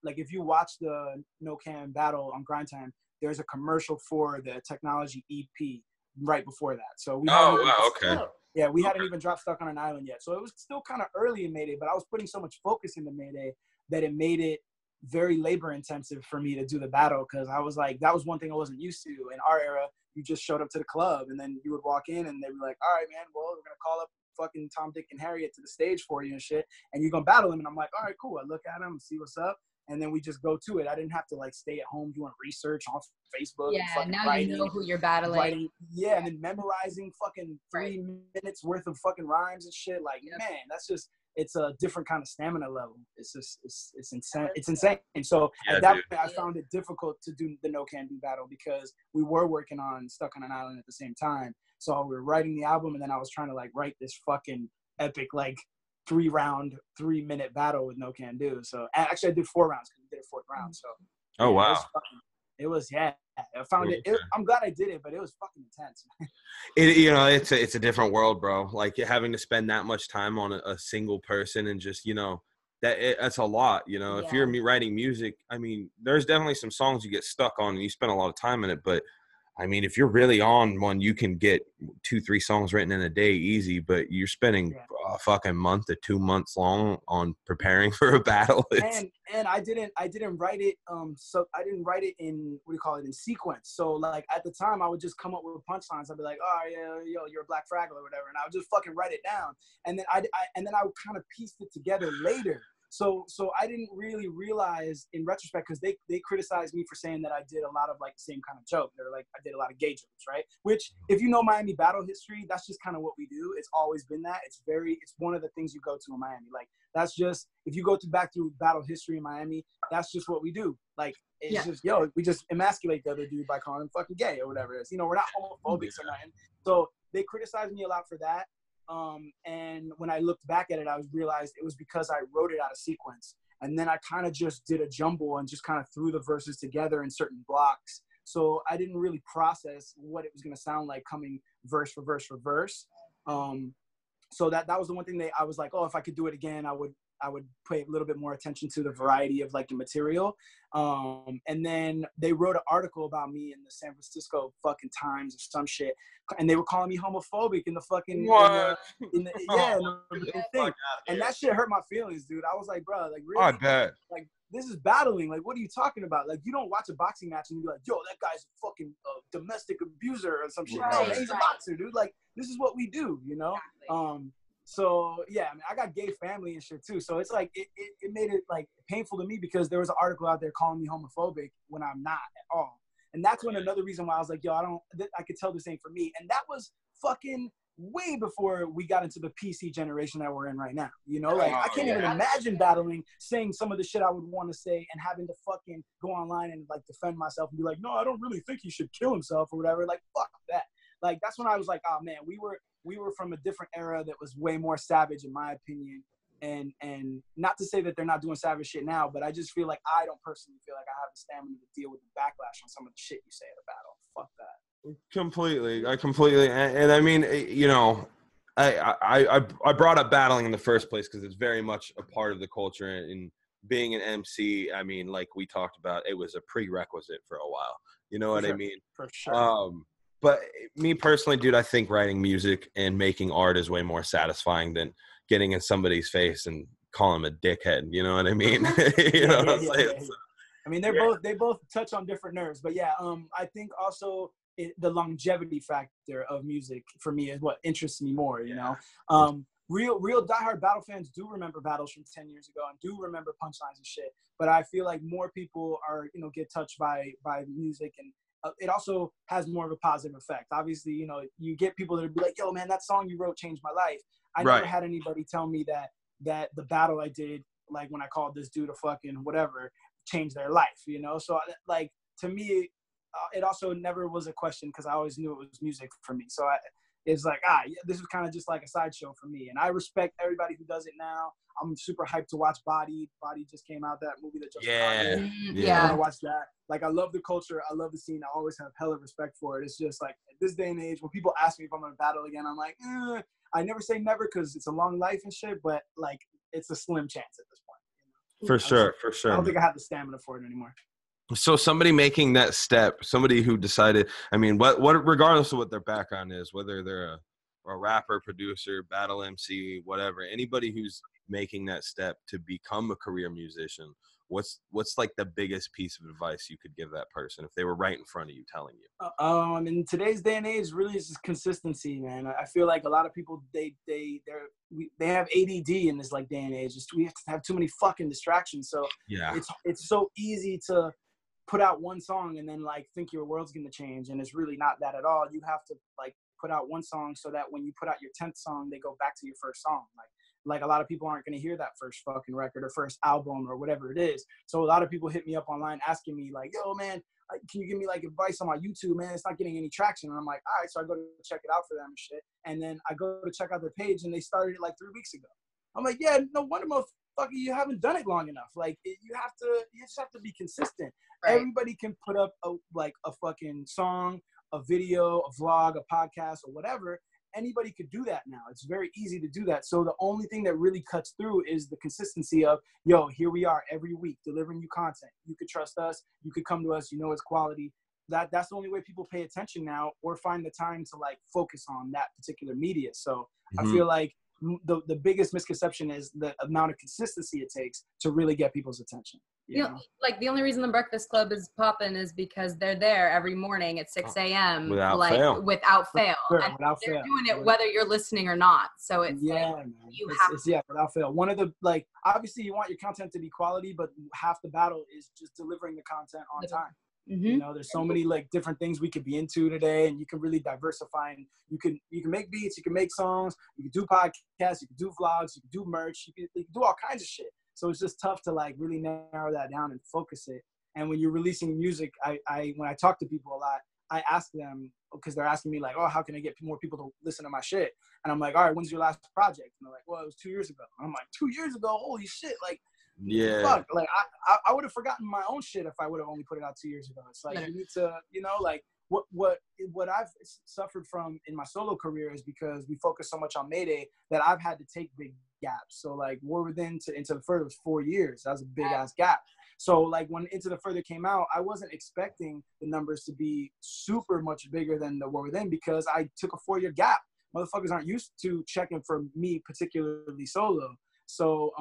Like, if you watch the No Can battle on Grind Time, there's a commercial for the Technology EP right before that. So we Yeah, we hadn't even dropped Stuck on an Island yet. So it was still kind of early in Mayday, but I was putting so much focus into Mayday that it made it very labor intensive for me to do the battle, because I was like, that was one thing I wasn't used to. In our era, you just showed up to the club and then you would walk in and they'd be like, all right, man, well, we're gonna call up fucking Tom, Dick, and Harriet to the stage for you and shit, and you're gonna battle him. And I'm like, all right, cool. I look at him and see what's up, and then we just go to it. I didn't have to like stay at home doing research on Facebook. Yeah, now you know who you're battling. And then memorizing fucking 3 minutes worth of fucking rhymes and shit. Like, man, that's just, it's a different kind of stamina level. It's just, it's insane. It's insane. And so at that point, I found it difficult to do the No Can Do battle because we were working on Stuck on an Island at the same time. So we were writing the album, and then I was trying to like write this fucking epic, like 3-round, 3-minute battle with No Can Do. So actually I did 4 rounds because we did a 4th round. So oh, wow. It was I found it. I'm glad I did it, but it was fucking intense. You know, it's a different world, bro. Like having to spend that much time on a single person and just, you know, that's a lot. You know, if you're writing music, I mean, there's definitely some songs you get stuck on and you spend a lot of time in it. But I mean, if you're really on one, you can get 2-3 songs written in a day easy. But you're spending a fucking month to 2 months long on preparing for a battle. And I didn't write it. So I didn't write it in, what do you call it, in sequence. So like at the time, I would just come up with punchlines. I'd be like, oh yeah, yo, you're a black fraggle or whatever, and I would just fucking write it down. And then I would kind of piece it together later. So I didn't really realize in retrospect, because they criticized me for saying that I did a lot of like the same kind of joke. They're like, I did a lot of gay jokes, right? Which, if you know Miami battle history, that's just kind of what we do. It's always been that. It's one of the things you go to in Miami. Like, that's just, if you go back through battle history in Miami, that's just what we do. Like, it's just, we just emasculate the other dude by calling him fucking gay or whatever it is. You know, we're not homophobics or nothing. So they criticized me a lot for that. And when I looked back at it, I realized it was because I wrote it out of sequence. And then I kind of just did a jumble and just kind of threw the verses together in certain blocks. So I didn't really process what it was going to sound like coming verse for verse for verse. So that was the one thing that I was like, oh, if I could do it again, I would pay a little bit more attention to the variety of like the material. And then they wrote an article about me in the San Francisco fucking Times or some shit. And they were calling me homophobic in the fucking, in the thing. And that shit hurt my feelings, dude. I was like, bro, like really? I bet. Like, this is battling. Like, what are you talking about? Like, you don't watch a boxing match and be like, yo, that guy's a fucking domestic abuser or some shit. Right, No, man, he's a boxer, dude. Like, this is what we do, you know? Exactly. So yeah, I mean, I got gay family and shit too. So it's like, it made it like painful to me because there was an article out there calling me homophobic when I'm not at all. And that's when another reason why I was like, yo, I could tell this ain't for me. And that was fucking way before we got into the PC generation that we're in right now. You know, like I can't even imagine battling, saying some of the shit I would want to say and having to fucking go online and like defend myself and be like, no, I don't really think he should kill himself or whatever. Like, fuck that. Like, that's when I was like, oh man, we were from a different era that was way more savage in my opinion. And not to say that they're not doing savage shit now, but I just feel like I don't personally feel like I have the stamina to deal with the backlash on some of the shit you say at a battle. Fuck that. Completely. And I mean, you know, I brought up battling in the first place because it's very much a part of the culture. And being an MC, I mean, like we talked about, it was a prerequisite for a while. You know what I mean? For sure. But me personally, dude, I think writing music and making art is way more satisfying than getting in somebody's face and calling them a dickhead. You know what I mean? You know what I'm saying? Yeah. I mean, they both touch on different nerves, but yeah, I think also the longevity factor of music for me is what interests me more. You know, real diehard battle fans do remember battles from 10 years ago and do remember punchlines and shit. But I feel like more people are, you know, get touched by music, and it also has more of a positive effect. Obviously, you know, you get people that be like, yo, man, that song you wrote changed my life. I never had anybody tell me that the battle I did, like when I called this dude a fucking whatever, changed their life, you know? So, like, to me, it also never was a question because I always knew it was music for me. So it's like, this was kind of just like a sideshow for me. And I respect everybody who does it now. I'm super hyped to watch Body. Body just came out, that movie that just yeah. I want to watch that. Like, I love the culture. I love the scene. I always have hella respect for it. It's just like, at this day and age, when people ask me if I'm going to battle again, I'm like, I never say never because it's a long life and shit, but like, it's a slim chance at this point. You know? For sure. I don't think I have the stamina for it anymore. So somebody making that step, somebody who decided, I mean, what regardless of what their background is, whether they're a rapper, producer, battle MC, whatever, anybody who's making that step to become a career musician, what's like the biggest piece of advice you could give that person if they were right in front of you telling you? In today's day and age, really is just consistency, man. I feel like a lot of people they have ADD in this like day and age. We have to have too many fucking distractions. So yeah, it's so easy to put out one song and then like think your world's gonna change, and it's really not that at all. You have to like put out one song so that when you put out your 10th song, they go back to your first song. Like a lot of people aren't going to hear that first fucking record or first album or whatever it is. So a lot of people hit me up online asking me like, yo, man, can you give me like advice on my YouTube, man? It's not getting any traction. And I'm like, all right. So I go to check it out for them and shit. And then I go to check out their page and they started it like 3 weeks ago. I'm like, yeah, no wonder, motherfucker, you haven't done it long enough. Like you just have to be consistent. Right. Everybody can put up a fucking song, a video, a vlog, a podcast or whatever. Anybody could do that now. It's very easy to do that. So the only thing that really cuts through is the consistency of, yo, here we are every week delivering you content. You could trust us. You could come to us. You know it's quality. That's the only way people pay attention now or find the time to like focus on that particular media. So I feel like the biggest misconception is the amount of consistency it takes to really get people's attention. You know? Like the only reason the Breakfast Club is popping is because they're there every morning at 6 a.m. Without fail. Sure, and they're doing it whether you're listening or not. So it's without fail. One of the like, obviously you want your content to be quality, but half the battle is just delivering the content on time. Mm-hmm. You know, there's so many like different things we could be into today, and you can really diversify. And you can make beats, you can make songs, you can do podcasts, you can do vlogs, you can do merch, you can do all kinds of shit. So it's just tough to like really narrow that down and focus it. And when you're releasing music, when I talk to people a lot, I ask them, because they're asking me like, oh, how can I get more people to listen to my shit? And I'm like, all right, when's your last project? And they're like, well, it was 2 years ago. And I'm like, 2 years ago? Holy shit. Like, Yeah. Fuck, like I would have forgotten my own shit if I would have only put it out 2 years ago. It's like, you need to, you know, like what I've suffered from in my solo career is because we focus so much on Mayday that I've had to take big gaps. So like War Within to Into the Further was 4 years. That was a big ass gap. So like when Into the Further came out, I wasn't expecting the numbers to be super much bigger than the War Within because I took a 4-year gap. Motherfuckers aren't used to checking for me, particularly solo. So,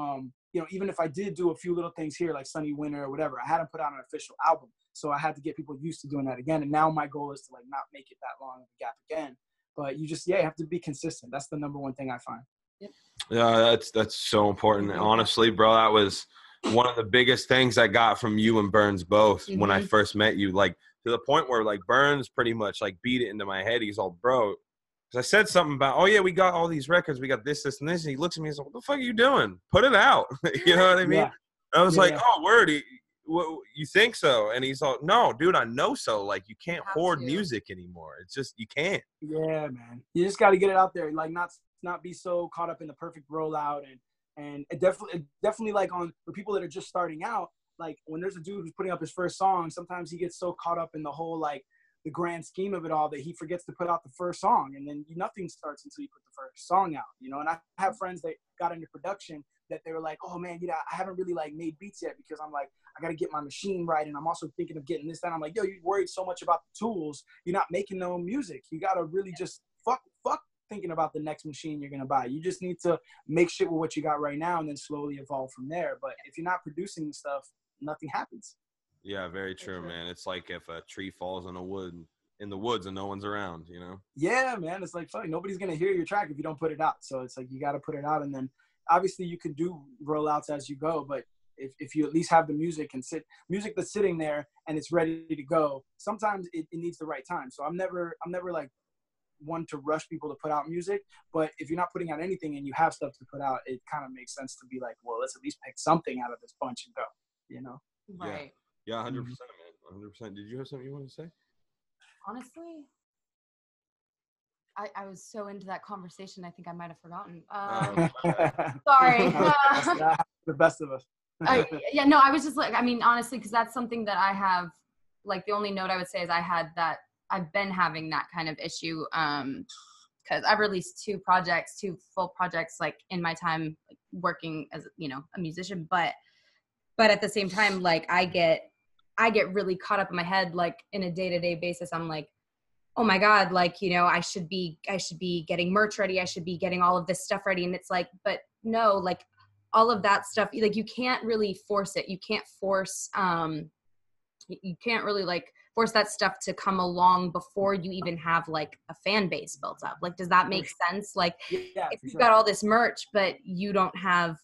you know, even if I did do a few little things here, like Sunny Winter or whatever, I hadn't put out an official album. So I had to get people used to doing that again. And now my goal is to like not make it that long of a gap again. But you just, you have to be consistent. That's the number one thing I find. Yeah, that's so important. Honestly, bro, that was one of the biggest things I got from you and Burns both when I first met you. Like to the point where like Burns pretty much like beat it into my head. He's all, bro, because I said something about, oh yeah, we got all these records, we got this, and this. And he looks at me and says, what the fuck are you doing? Put it out. You know what I mean? Yeah. I was like, oh, word. You think so? And he's all, no, dude, I know so. Like, you can't hoard music anymore. It's just, you can't. Yeah, man. You just got to get it out there. Like, not be so caught up in the perfect rollout. And it definitely like for people that are just starting out, like when there's a dude who's putting up his first song, sometimes he gets so caught up in the whole, like, the grand scheme of it all that he forgets to put out the first song. And then nothing starts until you put the first song out, you know? And I have friends that got into production that they were like, oh man, you know, I haven't really like made beats yet because I'm like, I got to get my machine right. And I'm also thinking of getting this, that. I'm like, yo, you're worried so much about the tools. You're not making no music. You got to really just fuck thinking about the next machine you're going to buy. You just need to make shit with what you got right now and then slowly evolve from there. But if you're not producing the stuff, nothing happens. Yeah, very true, man. It's like if a tree falls in the woods and no one's around, you know? Yeah, man. It's like, fuck, nobody's going to hear your track if you don't put it out. So it's like, you got to put it out. And then obviously you can do rollouts as you go, but if you at least have the music music that's sitting there and it's ready to go, sometimes it needs the right time. So I'm never like one to rush people to put out music, but if you're not putting out anything and you have stuff to put out, it kind of makes sense to be like, well, let's at least pick something out of this bunch and go, you know? Right. Yeah, 100%, man. 100%. Did you have something you wanted to say? Honestly, I was so into that conversation, I think I might have forgotten. Sorry. The best of us. I was just like, I mean, honestly, because that's something that I have, like, the only note I would say is I've been having that kind of issue, because I've released 2 full projects, like, in my time, like, working as, you know, a musician, but at the same time, like, I get really caught up in my head, like, in a day-to-day basis. I'm like, oh my God, like, you know, I should be getting merch ready. I should be getting all of this stuff ready. And it's like, but no, like, all of that stuff, like, you can't really force it. You can't force, you can't really like force that stuff to come along before you even have like a fan base built up. Like, does that make sense? Like, if you've got all this merch, but you don't have,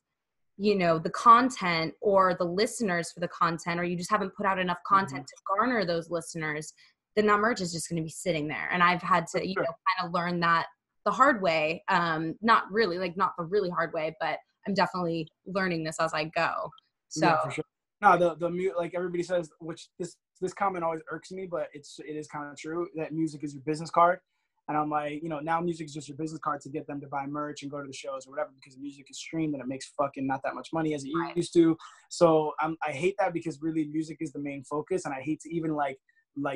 you know, the content or the listeners for the content, or you just haven't put out enough content to garner those listeners, then that merch is just going to be sitting there. And I've had to, you know, kind of learn that the hard way. Not the really hard way, but I'm definitely learning this as I go. So yeah, for sure. No, the like everybody says, which this comment always irks me, but it is kind of true, that music is your business card. And I'm like, you know, now music is just your business card to get them to buy merch and go to the shows or whatever, because music is streamed and it makes fucking not that much money as it used to. So I hate that, because really music is the main focus, and I hate to even like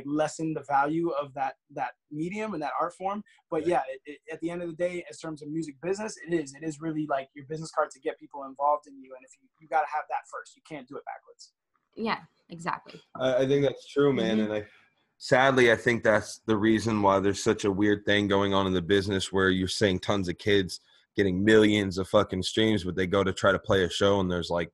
lessen the value of that medium and that art form. But yeah, at the end of the day, in terms of music business, it is really like your business card to get people involved in you. And if you got to have that first, you can't do it backwards. Yeah, exactly. I think that's true, man. And sadly, I think that's the reason why there's such a weird thing going on in the business, where you're seeing tons of kids getting millions of fucking streams, but they go to try to play a show and there's like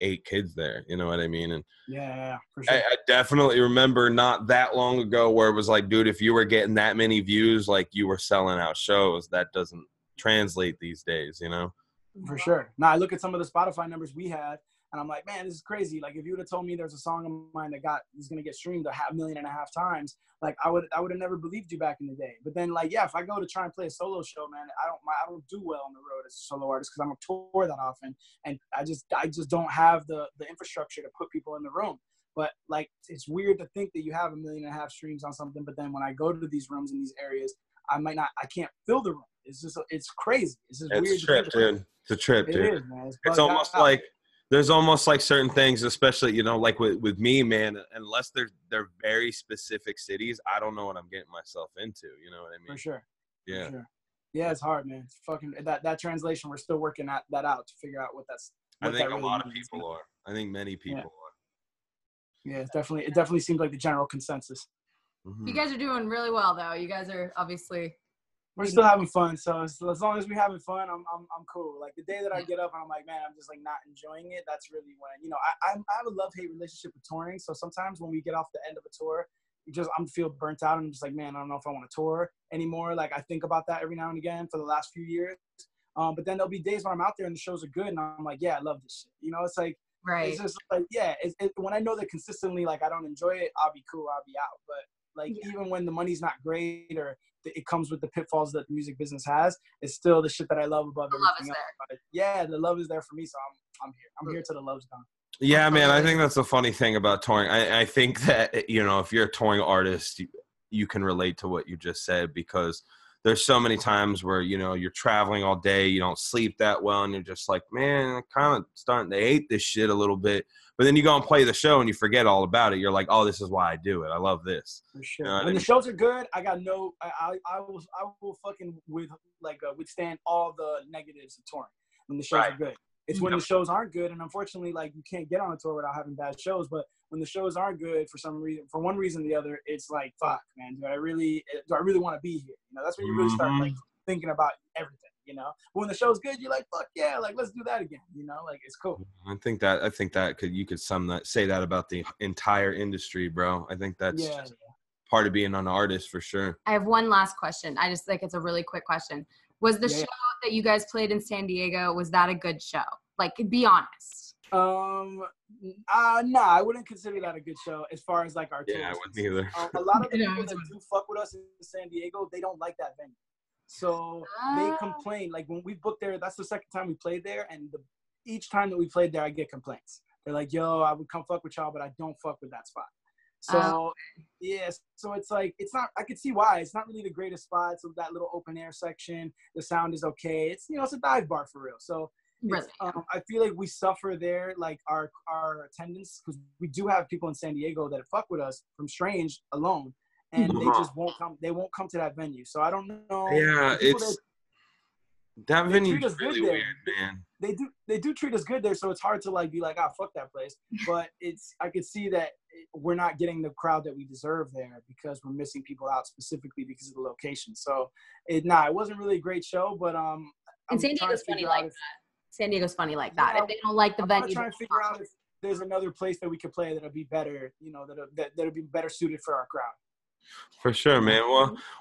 8 kids there. You know what I mean? And yeah, for sure. I definitely remember not that long ago where it was like, dude, if you were getting that many views, like, you were selling out shows. That doesn't translate these days, you know? For sure. Now I look at some of the Spotify numbers we had, and I'm like, man, this is crazy. Like, if you would have told me there's a song of mine that is going to get streamed 1.5 million times, like, I would have never believed you back in the day. But then, like, yeah, if I go to try and play a solo show, man, I don't do well on the road as a solo artist, because I don't tour that often, and I just don't have the infrastructure to put people in the room. But like, it's weird to think that you have 1.5 million streams on something, but then when I go to these rooms in these areas, I can't fill the room. It's crazy. It's just weird. It's a trip, dude. It's a trip, dude. It is, man. It's almost like there's almost like certain things, especially, you know, like with me, man, unless they're very specific cities, I don't know what I'm getting myself into. You know what I mean? For sure. Yeah. For sure. Yeah, it's hard, man. It's fucking that translation. We're still working that out to figure out what that's. What I think really a lot of means. people are. I think many people are. Yeah, it definitely seems like the general consensus. Mm-hmm. You guys are doing really well, though. You guys are obviously. We're still having fun, so as long as we're having fun, I'm cool. Like the day that I get up and I'm like, man, I'm just like not enjoying it. That's really when, you know, I have a love-hate relationship with touring. So sometimes when we get off the end of a tour, I'm feel burnt out. I'm just like, man, I don't know if I want to tour anymore. Like I think about that every now and again for the last few years. But then there'll be days when I'm out there and the shows are good and I'm like, yeah, I love this shit. You know, it's like, right. It's just like, yeah, when I know that consistently, like I don't enjoy it, I'll be cool, I'll be out. But like even when the money's not great or it comes with the pitfalls that the music business has, it's still the shit that I love above everything else. But yeah, the love is there for me, so I'm here. I'm here till the love's gone. Yeah, man, I think that's the funny thing about touring. I think that, you know, if you're a touring artist, you can relate to what you just said, because there's so many times where, you know, you're traveling all day, you don't sleep that well, and you're just like, man, I'm kind of starting to hate this shit a little bit. But then you go and play the show and you forget all about it. You're like, oh, this is why I do it. I love this. For sure. You know when the shows are good, I will fucking withstand all the negatives of touring when the shows are good. It's when the shows aren't good, and unfortunately, like you can't get on a tour without having bad shows. But when the shows aren't good for one reason or the other, it's like, fuck, man, do I really want to be here? You know, that's when you really start like thinking about everything. You know, but when the show's good, you're like, fuck yeah, like let's do that again. You know, like it's cool. I think that you could say that about the entire industry, bro. I think that's part of being an artist for sure. I have one last question. I just think it's a really quick question. Was the show that you guys played in San Diego, was that a good show? Like, be honest. Nah, I wouldn't consider that a good show as far as like our tours. Yeah, I wouldn't either. A lot of the people that do fuck with us in San Diego, they don't like that venue. So they complain. Like when we booked there, that's the second time we played there, and each time that we played there, I get complaints. They're like, yo, I would come fuck with y'all, but I don't fuck with that spot. So so it's like, it's not, I could see why. It's not really the greatest spot. So that little open air section, the sound is okay. It's, you know, it's a dive bar for real. So really? I feel like we suffer there, like our attendance, because we do have people in San Diego that fuck with us from Strange alone, and they just won't come. They won't come to that venue. So I don't know. Yeah, that venue is really weird, man. They do treat us good there, so it's hard to like be like, fuck that place. But I could see that we're not getting the crowd that we deserve there because we're missing people out specifically because of the location. So it wasn't really a great show, but and San Diego's funny like that. San Diego's funny like that. If they don't like the venue, I'm trying to figure out if there's another place that we could play that'll be better, you know, that'll be better suited for our crowd. For sure, man.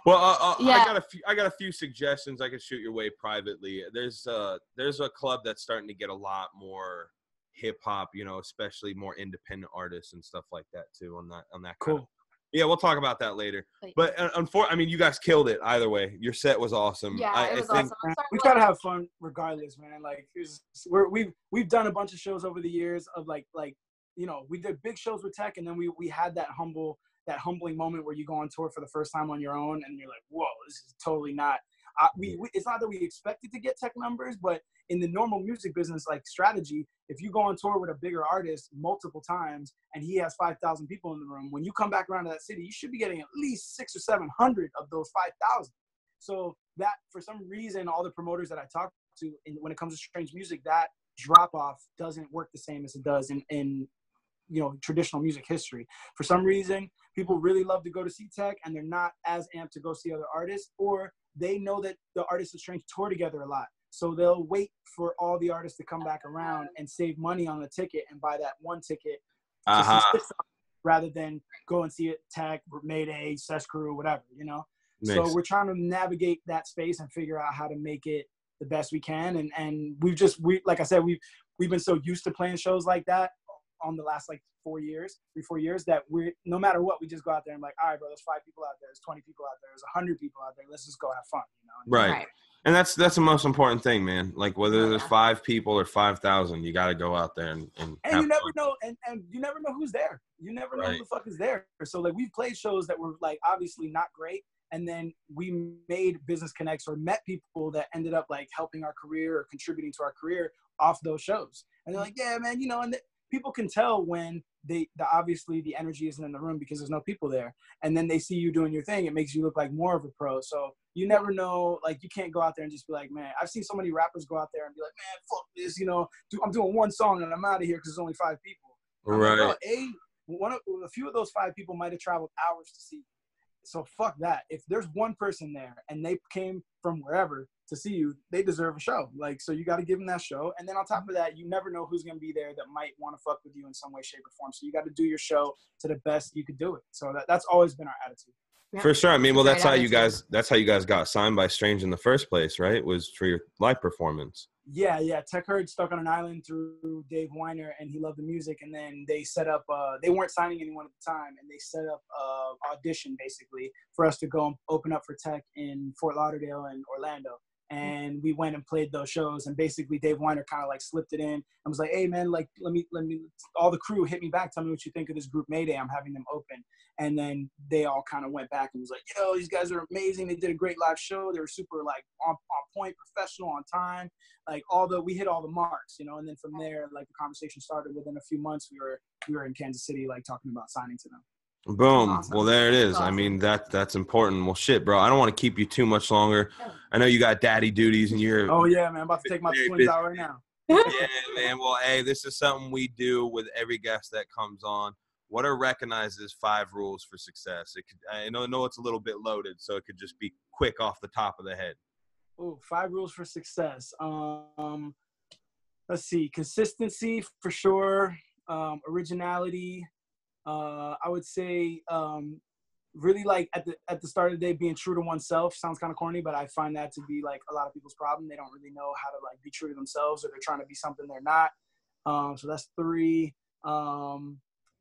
I got a few suggestions I could shoot your way privately. There's a club that's starting to get a lot more hip hop, you know, especially more independent artists and stuff like that too. On that cool. Yeah, we'll talk about that later. But I mean, you guys killed it either way. Your set was awesome. Yeah, it was awesome. We try to have fun regardless, man. Like we've done a bunch of shows over the years of like you know, we did big shows with Tech, and then we had that humbling moment where you go on tour for the first time on your own, and you're like, whoa, this is totally not. It's not that we expected to get Tech numbers, but in the normal music business, like strategy, if you go on tour with a bigger artist multiple times and he has 5,000 people in the room, when you come back around to that city, you should be getting at least 600 or 700 of those 5,000. So that, for some reason, all the promoters that I talk to, when it comes to Strange music, that drop off doesn't work the same as it does in you know, traditional music history. For some reason, people really love to go to see Tech, and they're not as amped to go see other artists, or they know that the artists of Strange tour together a lot. So they'll wait for all the artists to come back around and save money on the ticket and buy that one ticket rather than go and see it Tech, Mayday, Sesh Crew, whatever, you know? So we're trying to navigate that space and figure out how to make it the best we can. And like I said, we've been so used to playing shows like that on the last like 4 years, that we're, no matter what, we just go out there and like, all right, bro, there's 5 people out there, there's 20 people out there, there's 100 people out there, let's just go have fun, you know? Right. And that's the most important thing, man. Like whether there's 5 people or 5,000, you got to go out there and you never know, and you never know who's there. You never know who the fuck is there. So like we've played shows that were like obviously not great, And then we made business connects or met people that ended up like helping our career or contributing to our career off those shows. And they're like, yeah, man, and people can tell when obviously the energy isn't in the room because there's no people there. And then they see you doing your thing. It makes you look like more of a pro. So you never know, like you can't go out there and just be like, man, I've seen so many rappers go out there and be like, man, fuck this, I'm doing one song and I'm out of here because there's only 5 people. Right. Like, a few of those 5 people might have traveled hours to see you. So fuck that. If there's one person there and they came from wherever to see you, they deserve a show. Like, so you got to give them that show. And then on top of that, you never know who's going to be there that might want to fuck with you in some way, shape, or form. So you got to do your show to the best you could do it. So that's always been our attitude. Yeah. For sure. I mean, well, that's how you guys got signed by Strange in the first place, right? Was for your live performance. Yeah. Tech Heard stuck on an island through Dave Joyner, and he loved the music. And then they set up, they weren't signing anyone at the time, and they set up audition basically for us to go and open up for Tech in Fort Lauderdale and Orlando. And we went and played those shows, and basically Dave Joyner kind of like slipped it in and was like, hey man, like let me all the crew hit me back, tell me what you think of this group Mayday, I'm having them open. And then they all kind of went back and was like, yo, these guys are amazing, they did a great live show, they were super like on point, professional, on time, like we hit all the marks, and then from there like the conversation started. Within a few months we were in Kansas City like talking about signing to them. Boom. Awesome. Well, there it is. Awesome. I mean, that's important. Well, shit, bro. I don't want to keep you too much longer. I know you got daddy duties and you're. Oh, yeah, man. I'm about to take my twins out right now. Yeah, man. Well, hey, this is something we do with every guest that comes on. What are Wrekonize's 5 rules for success? I know it's a little bit loaded, so it could just be quick off the top of the head. Oh, 5 rules for success. Let's see. Consistency, for sure. Originality. I would say really like at the start of the day, being true to oneself sounds kind of corny, but I find that to be like a lot of people's problem. They don't really know how to like be true to themselves, or they're trying to be something they're not. So that's 3.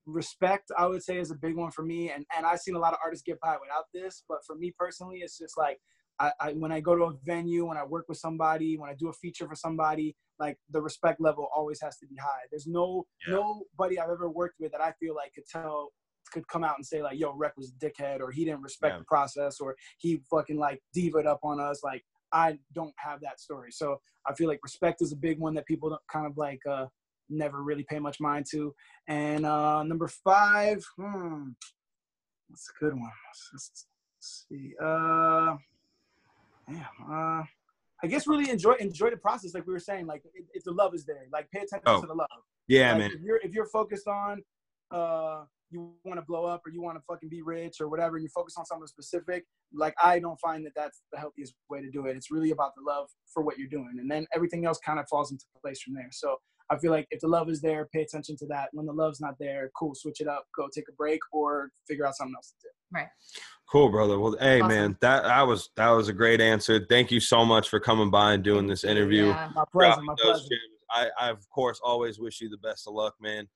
Respect, I would say, is a big one for me. And I've seen a lot of artists get by without this, but for me personally, it's just like I when I go to a venue, when I work with somebody, when I do a feature for somebody, like the respect level always has to be high. There's nobody I've ever worked with that I feel like could come out and say like, yo, Wrek was a dickhead, or he didn't respect the process, or he fucking like diva'd up on us. Like, I don't have that story. So I feel like respect is a big one that people don't kind of like never really pay much mind to. And number 5, that's a good one. Let's see. I guess really enjoy the process, like we were saying. Like if the love is there, like pay attention to the love. Yeah, like, man. If you're focused on you want to blow up, or you want to fucking be rich or whatever, and you focus on something specific, like I don't find that that's the healthiest way to do it. It's really about the love for what you're doing, and then everything else kind of falls into place from there. So I feel like if the love is there, pay attention to that. When the love's not there, cool, switch it up, go take a break, or figure out something else to do. Right. Cool, brother. Well, hey, Awesome. man, that was a great answer. Thank you so much for coming by and doing this interview. Yeah. My pleasure. I of course always wish you the best of luck, man.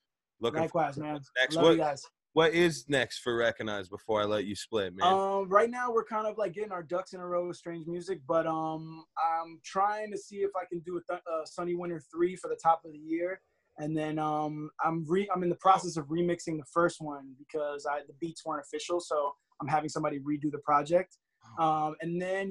Likewise, man. Next, Love you guys. What is next for Wrekonize before I let you split, man? Right now we're kind of like getting our ducks in a row with Strange Music, but I'm trying to see if I can do a Sunny Winter 3 for the top of the year, and then I'm in the process of remixing the first one because the beats weren't official, so I'm having somebody redo the project. And then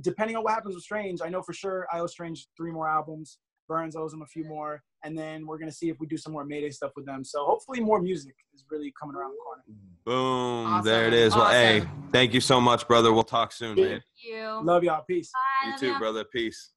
depending on what happens with Strange, I know for sure I owe Strange 3 more albums. Burns owes him a few more, and then we're gonna see if we do some more Mayday stuff with them. So hopefully more music is really coming around the corner. Boom. Awesome. There it is. Well, hey, thank you so much, brother. We'll talk soon, man. Thank you. Love y'all. Peace. Bye. You Love too, ya. brother. Peace.